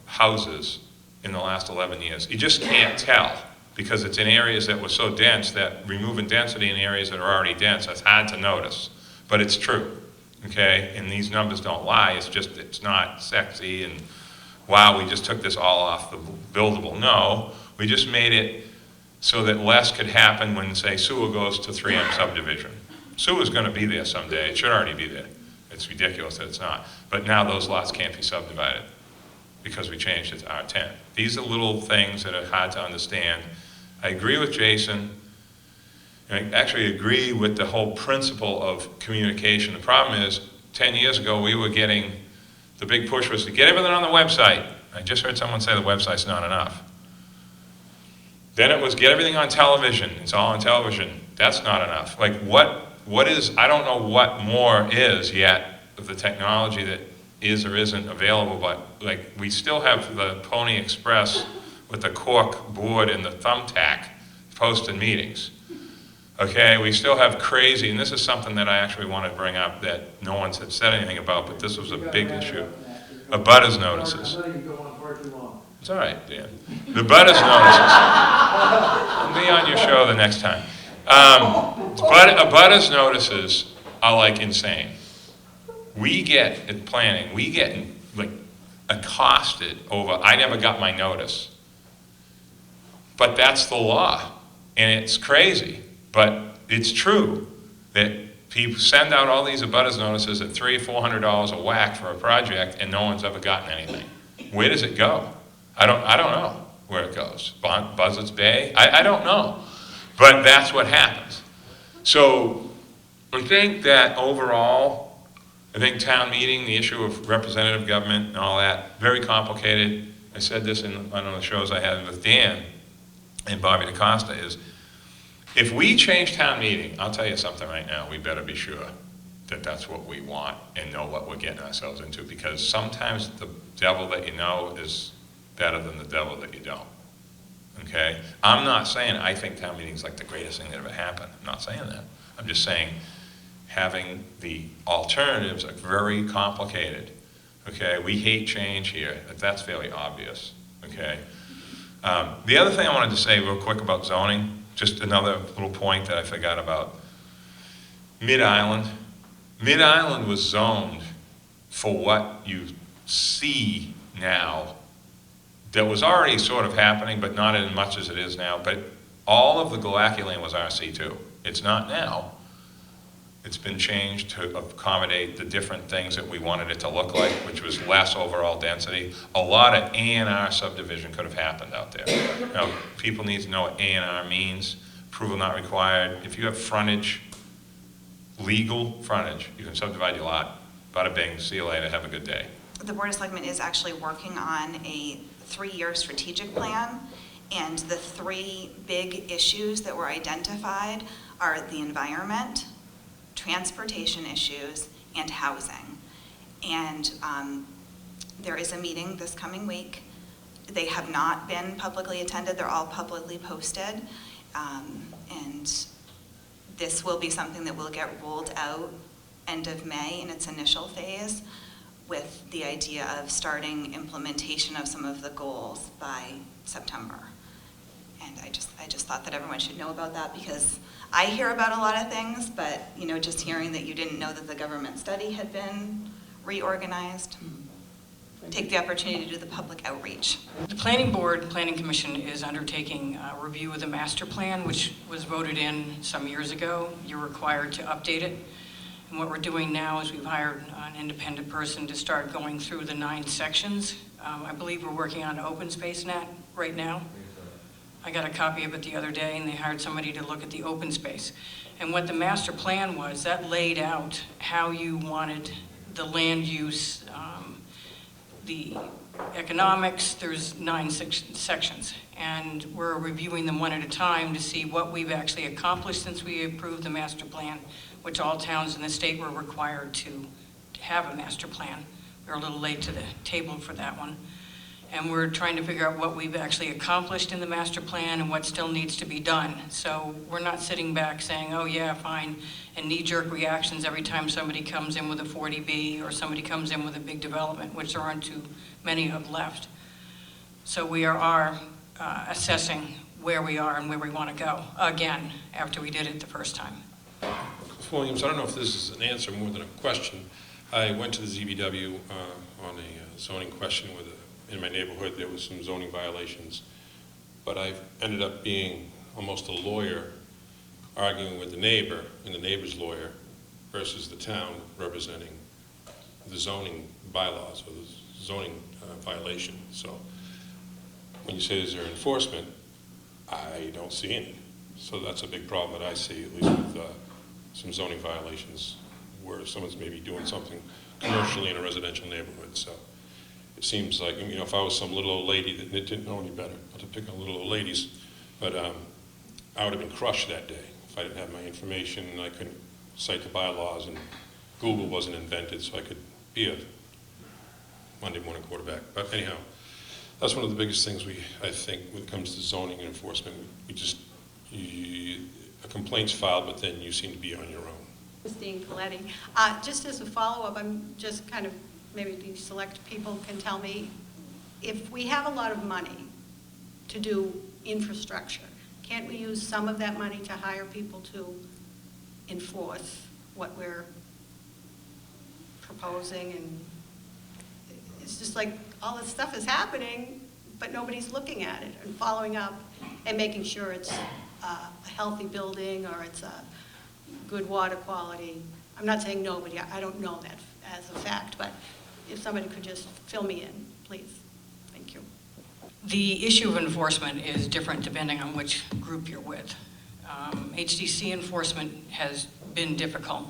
S19: houses in the last 11 years. You just can't tell because it's in areas that were so dense that removing density in areas that are already dense, it's hard to notice. But it's true, okay? And these numbers don't lie. It's just, it's not sexy and wow, we just took this all off the buildable. No, we just made it so that less could happen when, say, sewer goes to 3M subdivision. Sewer's gonna be there someday. It should already be there. It's ridiculous that it's not. But now those lots can't be subdivided because we changed it to R10. These are little things that are hard to understand. I agree with Jason. I actually agree with the whole principle of communication. The problem is, 10 years ago, we were getting, the big push was to get everything on the website. I just heard someone say the website's not enough. Then it was get everything on television. It's all on television. That's not enough. Like what is, I don't know what more is yet of the technology that is or isn't available, but like we still have the Pony Express with the cork board and the thumbtack posting meetings. Okay, we still have crazy, and this is something that I actually want to bring up that no one's had said anything about, but this was a big issue. Abutters notices.
S12: I know you go on far too long.
S19: It's all right, Dan. The abutters notices. I'll be on your show the next time. But abutters notices are like insane. We get, at planning, we get like accosted over, I never got my notice. But that's the law, and it's crazy. But it's true that people send out all these abutters notices at $300 or $400 a whack for a project, and no one's ever gotten anything. Where does it go? I don't know where it goes. Buzzards Bay? I don't know. But that's what happens. So I think that overall, I think town meeting, the issue of representative government and all that, very complicated. I said this in one of the shows I had with Dan and Bobby DaCosta is, if we change town meeting, I'll tell you something right now, we better be sure that that's what we want and know what we're getting ourselves into, because sometimes the devil that you know is better than the devil that you don't, okay? I'm not saying I think town meeting's like the greatest thing that ever happened. I'm not saying that. I'm just saying having the alternatives are very complicated, okay? We hate change here. That's fairly obvious, okay? The other thing I wanted to say real quick about zoning, just another little point that I forgot about. Mid-Island. Mid-Island was zoned for what you see now that was already sort of happening, but not as much as it is now. But all of the Glowacki land was RC2. It's not now. It's been changed to accommodate the different things that we wanted it to look like, which was less overall density. A lot of A&R subdivision could have happened out there. Now, people need to know what A&R means. Approval not required. If you have frontage, legal frontage, you can subdivide your lot. Bada bing, see you later, have a good day.
S16: The Board of Selectmen is actually working on a 3-year strategic plan, and the 3 big issues that were identified are the environment, transportation issues, and housing. And there is a meeting this coming week. They have not been publicly attended. They're all publicly posted. And this will be something that will get rolled out end of May in its initial phase, with the idea of starting implementation of some of the goals by September. And I just thought that everyone should know about that, because I hear about a lot of things, but just hearing that you didn't know that the government study had been reorganized, take the opportunity to do the public outreach.
S11: The Planning Commission is undertaking a review of the master plan, which was voted in some years ago. You're required to update it. And what we're doing now is we've hired an independent person to start going through the 9 sections. I believe we're working on open space net right now. I got a copy of it the other day, and they hired somebody to look at the open space. And what the master plan was, that laid out how you wanted the land use, the economics. There's 9 sections, and we're reviewing them one at a time to see what we've actually accomplished since we approved the master plan, which all towns in the state were required to have a master plan. We're a little late to the table for that one. And we're trying to figure out what we've actually accomplished in the master plan and what still needs to be done. So we're not sitting back saying, oh yeah, fine, and knee-jerk reactions every time somebody comes in with a 40B or somebody comes in with a big development, which there aren't too many of left. So we are assessing where we are and where we want to go, again, after we did it the first time.
S8: Ms. Williams, I don't know if this is an answer more than a question. I went to the ZBW on a zoning question in my neighborhood. There was some zoning violations, but I ended up being almost a lawyer arguing with the neighbor and the neighbor's lawyer versus the town representing the zoning bylaws or the zoning violation. So when you say is there enforcement, I don't see any. So that's a big problem that I see, at least with some zoning violations where someone's maybe doing something commercially in a residential neighborhood. So it seems like, if I was some little old lady that didn't know any better, not to pick on little old ladies, but I would have been crushed that day if I didn't have my information and I couldn't cite the bylaws, and Google wasn't invented so I could be a Monday morning quarterback. But anyhow, that's one of the biggest things I think when it comes to zoning and enforcement. A complaint's filed, but then you seem to be on your own.
S13: Christine Coletti. Just as a follow-up, I'm just kind of, maybe the select people can tell me, if we have a lot of money to do infrastructure, can't we use some of that money to hire people to enforce what we're proposing? And it's just like all this stuff is happening, but nobody's looking at it and following up and making sure it's a healthy building or it's a good water quality. I'm not saying nobody, I don't know that as a fact, but if somebody could just fill me in, please. Thank you.
S11: The issue of enforcement is different depending on which group you're with. HDC enforcement has been difficult.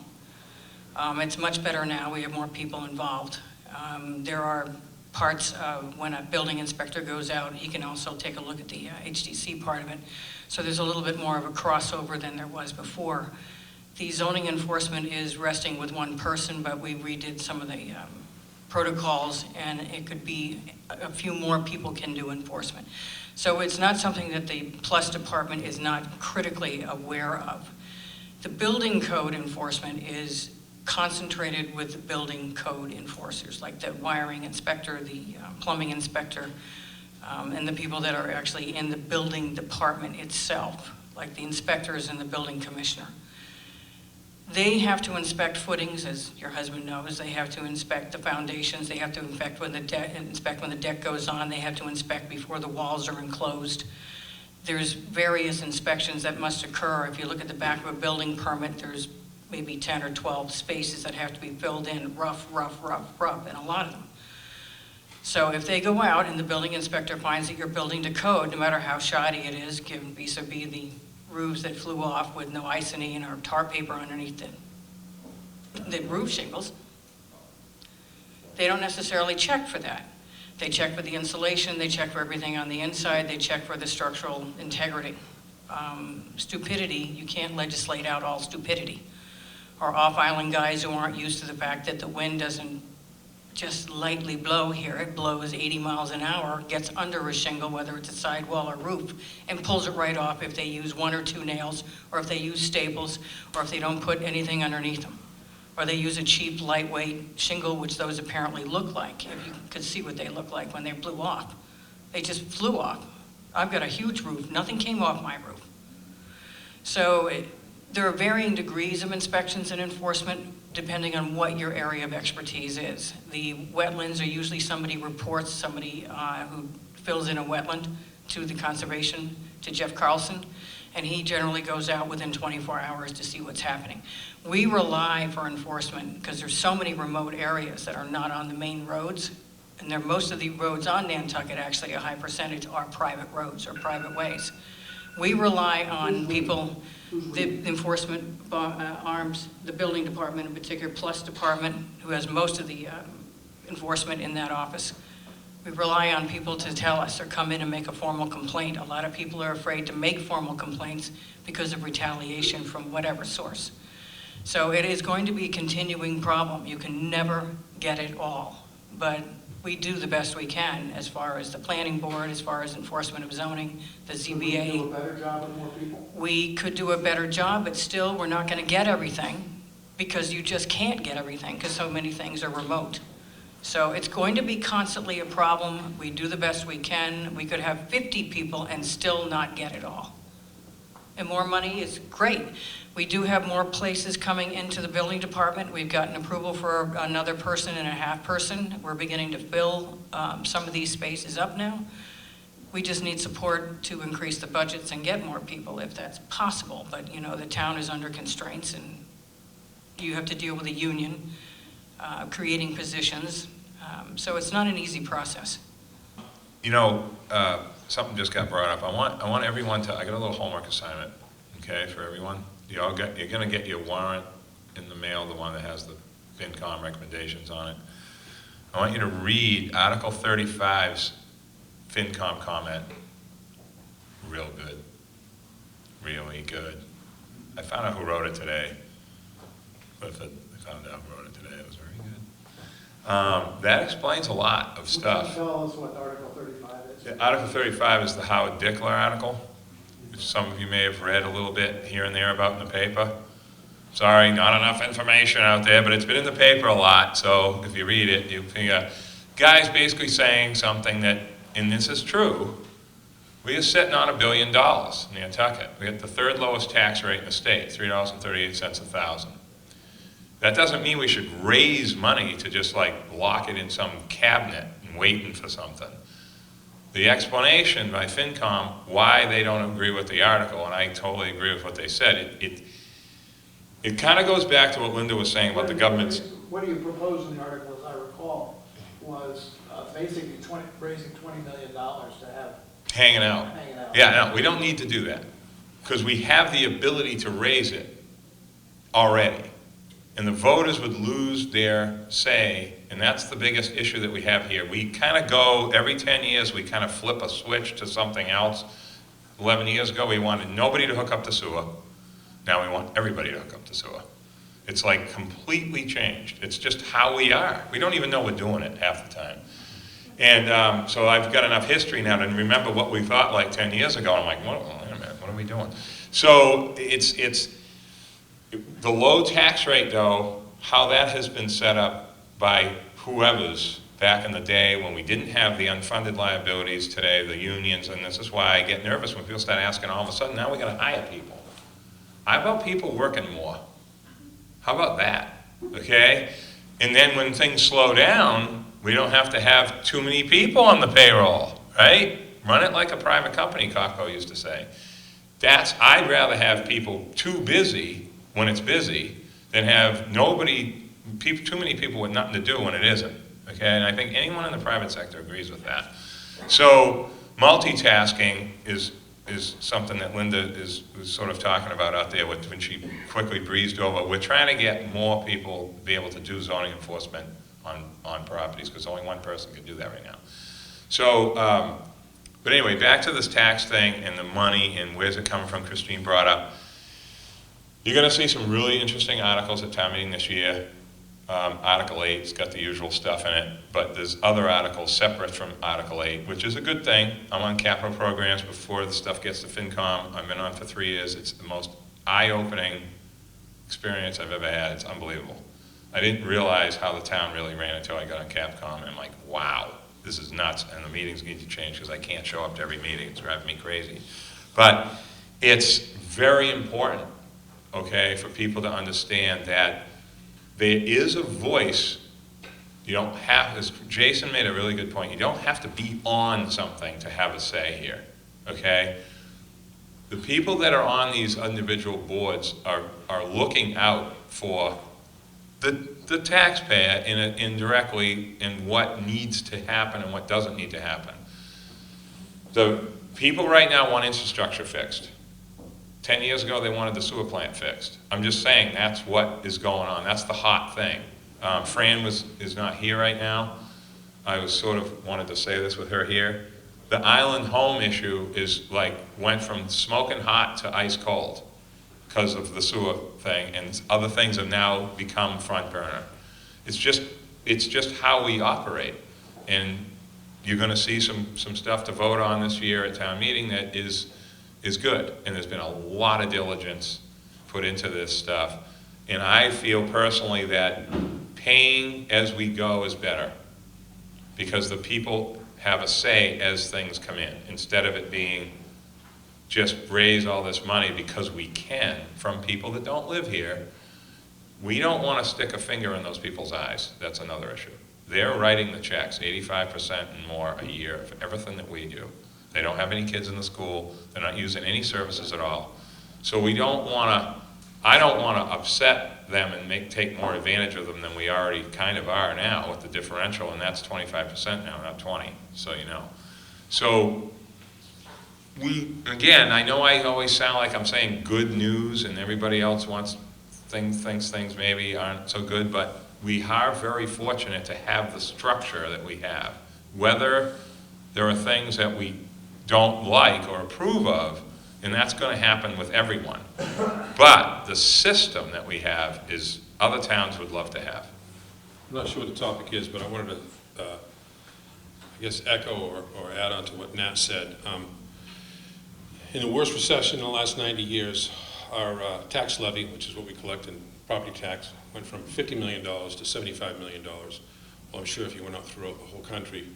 S11: It's much better now. We have more people involved. There are parts of when a building inspector goes out, he can also take a look at the HDC part of it. So there's a little bit more of a crossover than there was before. The zoning enforcement is resting with one person, but we redid some of the protocols, and it could be a few more people can do enforcement. So it's not something that the Plus department is not critically aware of. The building code enforcement is concentrated with the building code enforcers, like the wiring inspector, the plumbing inspector, and the people that are actually in the building department itself, like the inspectors and the building commissioner. They have to inspect footings, as your husband knows. They have to inspect the foundations. They have to inspect when the deck goes on. They have to inspect before the walls are enclosed. There's various inspections that must occur. If you look at the back of a building permit, there's maybe 10 or 12 spaces that have to be filled in, rough, and a lot of them. So if they go out and the building inspector finds that you're building to code, no matter how shoddy it is, given vis-a-vis the roofs that flew off with no icing or tar paper underneath the roof shingles, they don't necessarily check for that. They check for the insulation, they check for everything on the inside, they check for the structural integrity. Stupidity, you can't legislate out all stupidity. or off-island guys who aren't used to the fact that the wind doesn't just lightly blow here. It blows 80 miles an hour, gets under a shingle, whether it's a sidewall or roof, and pulls it right off if they use 1 or 2 nails, or if they use staples, or if they don't put anything underneath them. Or they use a cheap, lightweight shingle, which those apparently look like, if you could see what they look like when they blew off. They just flew off. I've got a huge roof. Nothing came off my roof. So there are varying degrees of inspections and enforcement depending on what your area of expertise is. The wetlands are usually somebody reports, somebody who fills in a wetland to the conservation, to Jeff Carlson, and he generally goes out within 24 hours to see what's happening. We rely for enforcement because there's so many remote areas that are not on the main roads, and most of the roads on Nantucket, actually a high percentage, are private roads or private ways. We rely on people, the enforcement arms, the building department in particular, plus department, who has most of the enforcement in that office. We rely on people to tell us or come in and make a formal complaint. A lot of people are afraid to make formal complaints because of retaliation from whatever source. So it is going to be a continuing problem. You can never get it all, but we do the best we can as far as the planning board, as far as enforcement of zoning, the ZBA.
S12: Could we do a better job with more people?
S11: We could do a better job, but still we're not going to get everything because you just can't get everything because so many things are remote. So it's going to be constantly a problem. We do the best we can. We could have 50 people and still not get it all. And more money is great. We do have more places coming into the building department. We've gotten approval for another person and a half person. We're beginning to fill some of these spaces up now. We just need support to increase the budgets and get more people if that's possible. But you know, the town is under constraints and you have to deal with a union, creating positions. So it's not an easy process.
S19: You know, something just got brought up. I want everyone to, I got a little homework assignment, okay, for everyone. You're gonna get your warrant in the mail, the one that has the FinCom recommendations on it. I want you to read Article 35's FinCom comment. Real good, really good. I found out who wrote it today. But I found out who wrote it today, it was very good. That explains a lot of stuff.
S12: Tell us what Article 35 is.
S19: Article 35 is the Howard Dickler article, which some of you may have read a little bit here and there about in the paper. Sorry, not enough information out there, but it's been in the paper a lot, so if you read it, you figure, guy's basically saying something that, and this is true, we are sitting on $1 billion in Nantucket. We got the 3rd lowest tax rate in the state, $3.38 a thousand. That doesn't mean we should raise money to just like lock it in some cabinet and waiting for something. The explanation by FinCom why they don't agree with the article, and I totally agree with what they said, it kind of goes back to what Linda was saying about the government's.
S12: What do you propose in the article, as I recall, was basically raising $20 million to have.
S19: Hanging out. Yeah, no, we don't need to do that because we have the ability to raise it already. And the voters would lose their say, and that's the biggest issue that we have here. We kind of go, every 10 years, we kind of flip a switch to something else. 11 years ago, we wanted nobody to hook up to sewer. Now we want everybody to hook up to sewer. It's like completely changed. It's just how we are. We don't even know we're doing it half the time. And so I've got enough history now to remember what we thought like 10 years ago. I'm like, wait a minute, what are we doing? So it's the low tax rate, though, how that has been set up by whoever's back in the day when we didn't have the unfunded liabilities today, the unions, and this is why I get nervous when people start asking all of a sudden, now we got to hire people. How about people working more? How about that, okay? And then when things slow down, we don't have to have too many people on the payroll, right? Run it like a private company, Cocco used to say. I'd rather have people too busy when it's busy than have too many people with nothing to do when it isn't, okay? And I think anyone in the private sector agrees with that. So multitasking is something that Linda was sort of talking about out there when she quickly breezed over. We're trying to get more people to be able to do zoning enforcement on properties because only one person can do that right now. So, but anyway, back to this tax thing and the money and where's it coming from, Christine brought up. You're going to see some really interesting articles at town meeting this year. Article 8's got the usual stuff in it, but there's other articles separate from Article 8, which is a good thing. I'm on capital programs before the stuff gets to FinCom. I've been on for 3 years. It's the most eye-opening experience I've ever had. It's unbelievable. I didn't realize how the town really ran until I got on Capcom, and I'm like, wow, this is nuts, and the meetings need to change because I can't show up to every meeting. It's driving me crazy. But it's very important, okay, for people to understand that there is a voice. You don't have, as Jason made a really good point, you don't have to be on something to have a say here, okay? The people that are on these individual boards are looking out for the taxpayer indirectly in what needs to happen and what doesn't need to happen. The people right now want infrastructure fixed. 10 years ago, they wanted the sewer plant fixed. I'm just saying that's what is going on. That's the hot thing. Fran is not here right now. I was sort of wanted to say this with her here. The island home issue is like, went from smoking hot to ice cold because of the sewer thing, and other things have now become front burner. It's just how we operate. And you're gonna see some stuff to vote on this year at town meeting that is good. And there's been a lot of diligence put into this stuff. And I feel personally that paying as we go is better because the people have a say as things come in, instead of it being just raise all this money because we can from people that don't live here. We don't want to stick a finger in those people's eyes. That's another issue. They're writing the checks, 85% and more a year for everything that we do. They don't have any kids in the school. They're not using any services at all. So we don't want to, I don't want to upset them and take more advantage of them than we already kind of are now with the differential, and that's 25% now, not 20, so you know. So again, I know I always sound like I'm saying good news and everybody else thinks things maybe aren't so good, but we are very fortunate to have the structure that we have. Whether there are things that we don't like or approve of, and that's going to happen with everyone. But the system that we have is other towns would love to have.
S8: I'm not sure what the topic is, but I wanted to, I guess, echo or add on to what Nat said. In the worst recession in the last 90 years, our tax levy, which is what we collect in property tax, went from $50 million to $75 million. Well, I'm sure if you went up throughout the whole country,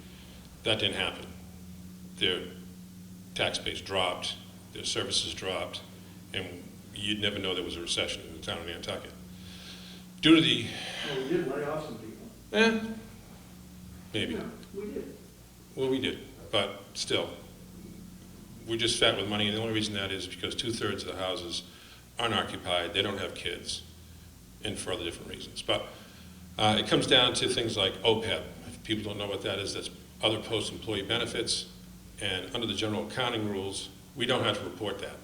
S8: that didn't happen. Their tax base dropped, their services dropped, and you'd never know there was a recession in the town of Nantucket. Due to the...
S12: Well, we did lay off some people.
S8: Maybe.
S12: Yeah, we did.
S8: Well, we did, but still, we're just fat with money, and the only reason that is because 2/3 of the houses aren't occupied, they don't have kids, and for other different reasons. But it comes down to things like OPEB. If people don't know what that is, that's other post-employee benefits, and under the general accounting rules, we don't have to report that.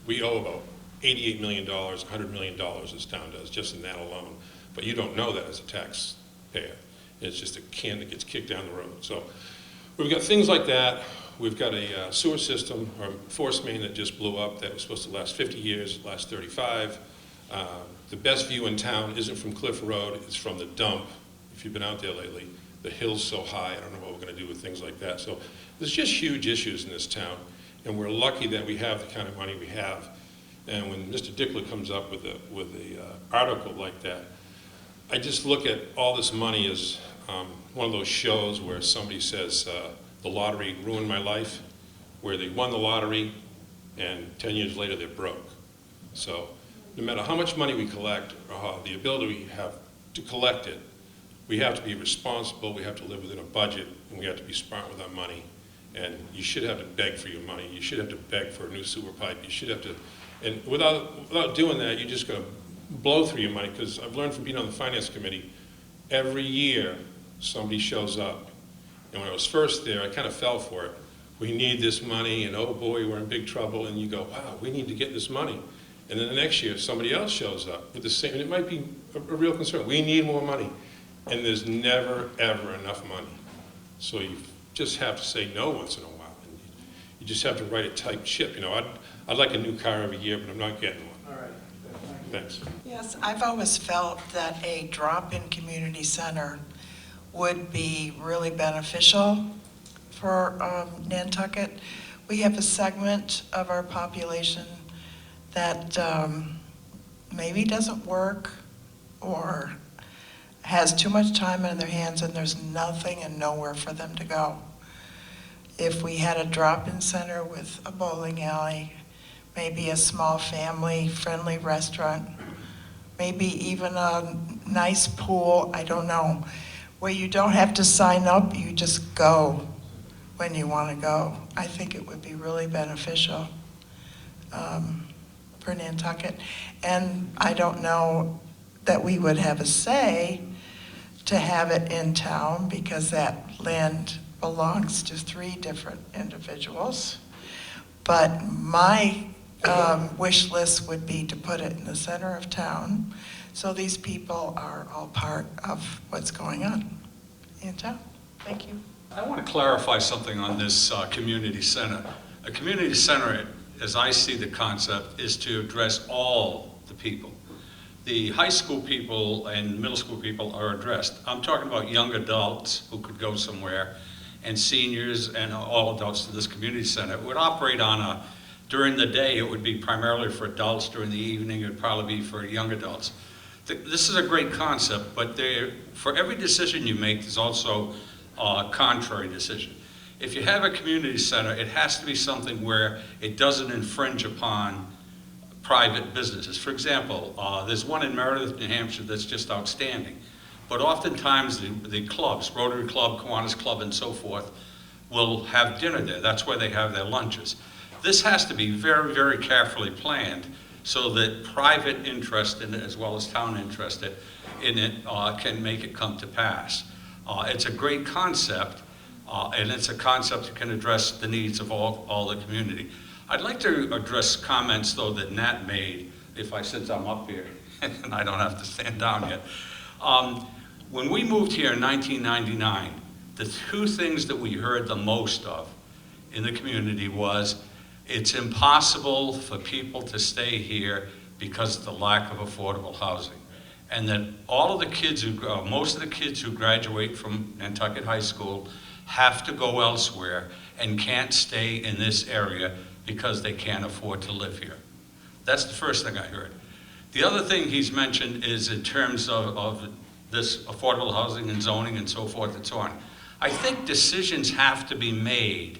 S8: We owe about $88 million, $100 million this town does, just in that alone. But you don't know that as a taxpayer. It's just a can that gets kicked down the road. So we've got things like that. We've got a sewer system or force main that just blew up that was supposed to last 50 years, last 35. The best view in town isn't from Cliff Road, it's from the dump. If you've been out there lately, the hill's so high, I don't know what we're gonna do with things like that. So there's just huge issues in this town, and we're lucky that we have the kind of money we have. And when Mr. Dickler comes up with a article like that, I just look at all this money as one of those shows where somebody says, the lottery ruined my life, where they won the lottery and 10 years later they're broke. So no matter how much money we collect or how the ability we have to collect it, we have to be responsible, we have to live within a budget, and we have to be smart with our money. And you should have to beg for your money. You should have to beg for a new sewer pipe. You should have to, and without doing that, you're just gonna blow through your money, because I've learned from being on the finance committee, every year somebody shows up. And when I was first there, I kind of fell for it. We need this money, and oh boy, we're in big trouble, and you go, wow, we need to get this money. And then the next year, somebody else shows up with the same, and it might be a real concern. We need more money. And there's never, ever enough money. So you just have to say no once in a while. And you just have to write a tight ship. You know, I'd like a new car every year, but I'm not getting one.
S12: All right, thank you.
S8: Thanks.
S2: Yes, I've always felt that a drop-in community center would be really beneficial for Nantucket. We have a segment of our population that maybe doesn't work or has too much time on their hands and there's nothing and nowhere for them to go. If we had a drop-in center with a bowling alley, maybe a small family-friendly restaurant, maybe even a nice pool, I don't know, where you don't have to sign up, you just go when you want to go. I think it would be really beneficial for Nantucket. And I don't know that we would have a say to have it in town because that land belongs to 3 different individuals. But my wish list would be to put it in the center of town so these people are all part of what's going on in town. Thank you.
S9: I want to clarify something on this community center. A community center, as I see the concept, is to address all the people. The high school people and middle school people are addressed. I'm talking about young adults who could go somewhere, and seniors and all adults to this community center. It would operate on during the day it would be primarily for adults, during the evening it would probably be for young adults. This is a great concept, but for every decision you make, there's also a contrary decision. If you have a community center, it has to be something where it doesn't infringe upon private businesses. For example, there's one in Meredith, New Hampshire that's just outstanding. But oftentimes the clubs, Rotary Club, Kiwanis Club, and so forth, will have dinner there. That's where they have their lunches. This has to be very, very carefully planned so that private interest in it as well as town interest in it can make it come to pass. It's a great concept, and it's a concept that can address the needs of all the community. I'd like to address comments, though, that Nat made, since I'm up here, and I don't have to stand down yet. When we moved here in 1999, the 2 things that we heard the most of in the community was, it's impossible for people to stay here because of the lack of affordable housing. And that all of the kids most of the kids who graduate from Nantucket High School have to go elsewhere and can't stay in this area because they can't afford to live here. That's the first thing I heard. The other thing he's mentioned is in terms of this affordable housing and zoning and so forth and so on. I think decisions have to be made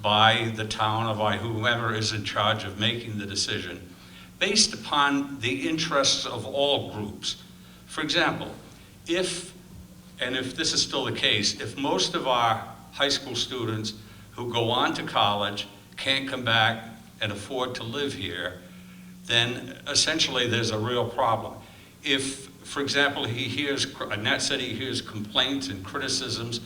S9: by the town or by whoever is in charge of making the decision based upon the interests of all groups. For example, if this is still the case, if most of our high school students who go on to college can't come back and afford to live here, then essentially there's a real problem. If, for example, Nat said he hears complaints and criticisms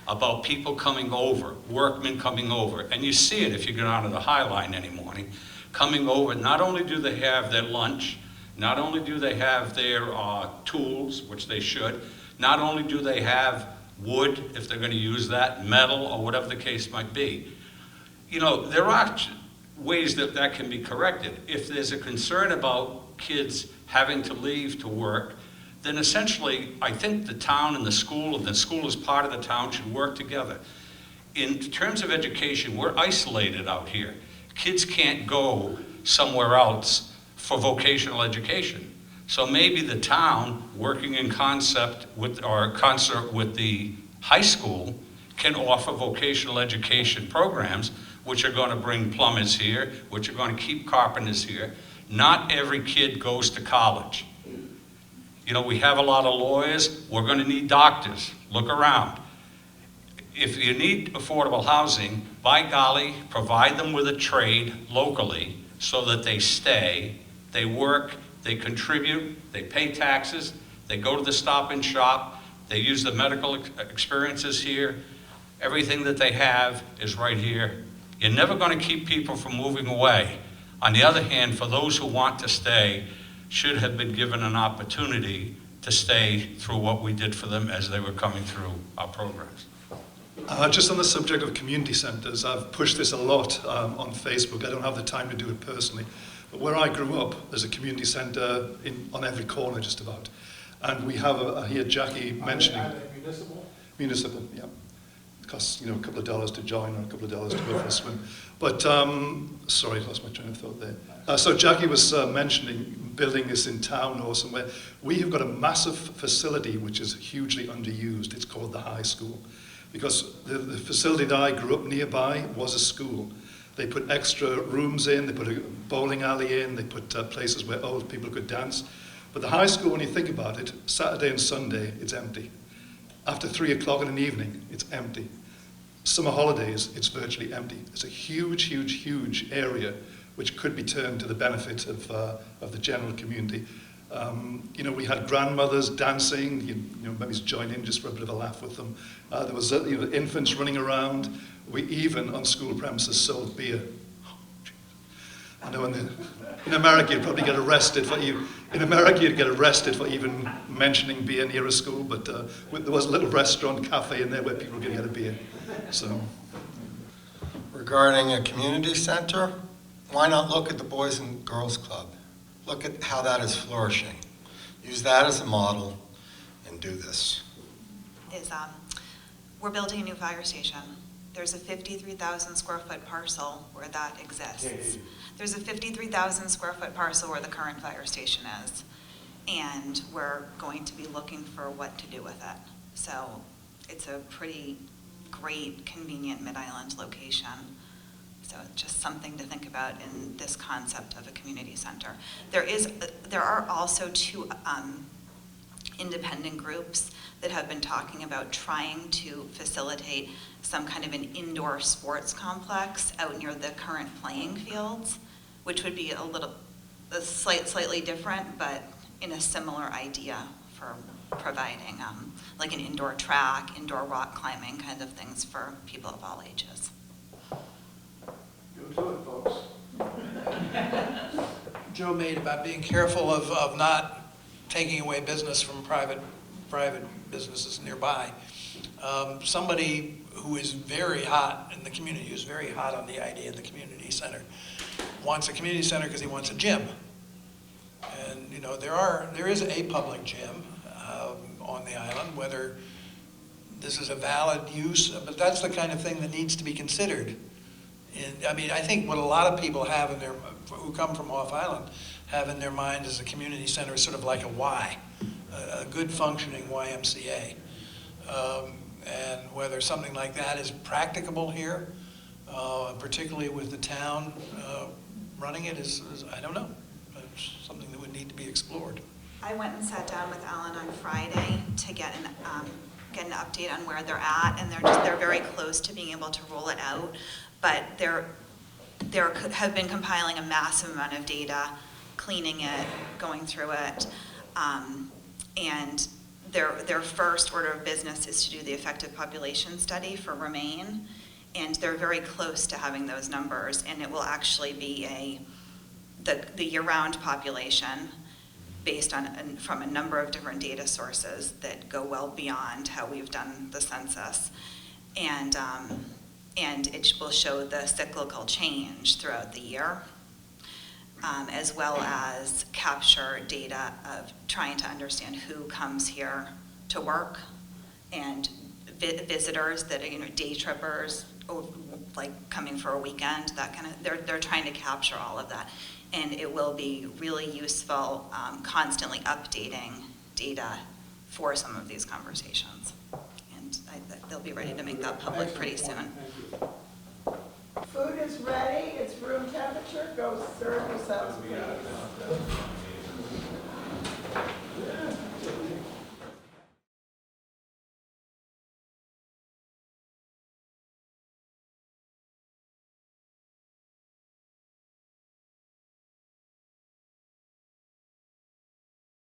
S9: about people coming over, workmen coming over, and you see it if you get onto the High Line any morning, coming over, not only do they have their lunch, not only do they have their tools, which they should, not only do they have wood, if they're going to use that, metal, or whatever the case might be. You know, there are ways that can be corrected. If there's a concern about kids having to leave to work, then essentially I think the town and the school as part of the town should work together. In terms of education, we're isolated out here. Kids can't go somewhere else for vocational education. So maybe the town, working in concert with the high school, can offer vocational education programs which are going to bring plumbers here, which are going to keep carpenters here. Not every kid goes to college. You know, we have a lot of lawyers. We're going to need doctors. Look around. If you need affordable housing, by golly, provide them with a trade locally so that they stay, they work, they contribute, they pay taxes, they go to the Stop and Shop, they use the medical experiences here. Everything that they have is right here. You're never going to keep people from moving away. On the other hand, for those who want to stay, should have been given an opportunity to stay through what we did for them as they were coming through our programs.
S4: Just on the subject of community centers, I've pushed this a lot on Facebook. I don't have the time to do it personally. But where I grew up, there's a community centre on every corner just about. And we have, I hear Jackie mentioning...
S12: Are they municipal?
S4: Municipal, yeah. It costs, a couple of dollars to join or a couple of dollars to go for a swim. But, sorry, I lost my train of thought there. So Jackie was mentioning building this in town or somewhere. We have got a massive facility which is hugely underused. It's called the high school. Because the facility that I grew up nearby was a school. They put extra rooms in, they put a bowling alley in, they put places where old people could dance. But the high school, when you think about it, Saturday and Sunday, it's empty. After 3 o'clock in the evening, it's empty. Summer holidays, it's virtually empty. It's a huge, huge, huge area which could be turned to the benefit of the general community. We had grandmothers dancing, maybe join in just for a bit of a laugh with them. There was infants running around. We even, on school premises, sold beer. I know in America you'd probably get arrested for even mentioning beer near a school, but there was a little restaurant, cafe in there where people could get a beer. So,
S6: Regarding a community center, why not look at the Boys and Girls Club? Look at how that is flourishing. Use that as a model and do this.
S16: We're building a new fire station. There's a 53,000 square foot parcel where that exists. There's a 53,000 square foot parcel where the current fire station is. And we're going to be looking for what to do with it. So it's a pretty great, convenient Mid-Island location. So it's just something to think about in this concept of a community center. There are also two independent groups that have been talking about trying to facilitate some kind of an indoor sports complex out near the current playing fields, which would be slightly different, but in a similar idea for providing like an indoor track, indoor rock climbing kind of things for people of all ages.
S12: Go to it, folks.
S1: Joe made about being careful of not taking away business from private businesses nearby. Somebody who is very hot in the community, who's very hot on the idea of the community center, wants a community center because he wants a gym. And there is a public gym on the island, whether this is a valid use, but that's the kind of thing that needs to be considered. I think what a lot of people have who come from off island have in their mind is a community center is sort of like a Y, a good functioning YMCA. And whether something like that is practicable here, particularly with the town running it, is I don't know. It's something that would need to be explored.
S16: I went and sat down with Alan on Friday to get an update on where they're at, and they're very close to being able to roll it out. But they have been compiling a massive amount of data, cleaning it, going through it, and their first order of business is to do the effective population study for Remain, and they're very close to having those numbers, and it will actually be the year-round population based on from a number of different data sources that go well beyond how we've done the census, and it will show the cyclical change throughout the year, as well as capture data of trying to understand who comes here to work and visitors that are day trippers, like coming for a weekend, that kind of. They're trying to capture all of that. And it will be really useful constantly updating data for some of these conversations. And they'll be ready to make that public pretty soon.
S2: Food is ready, it's room temperature, go serve yourselves, please.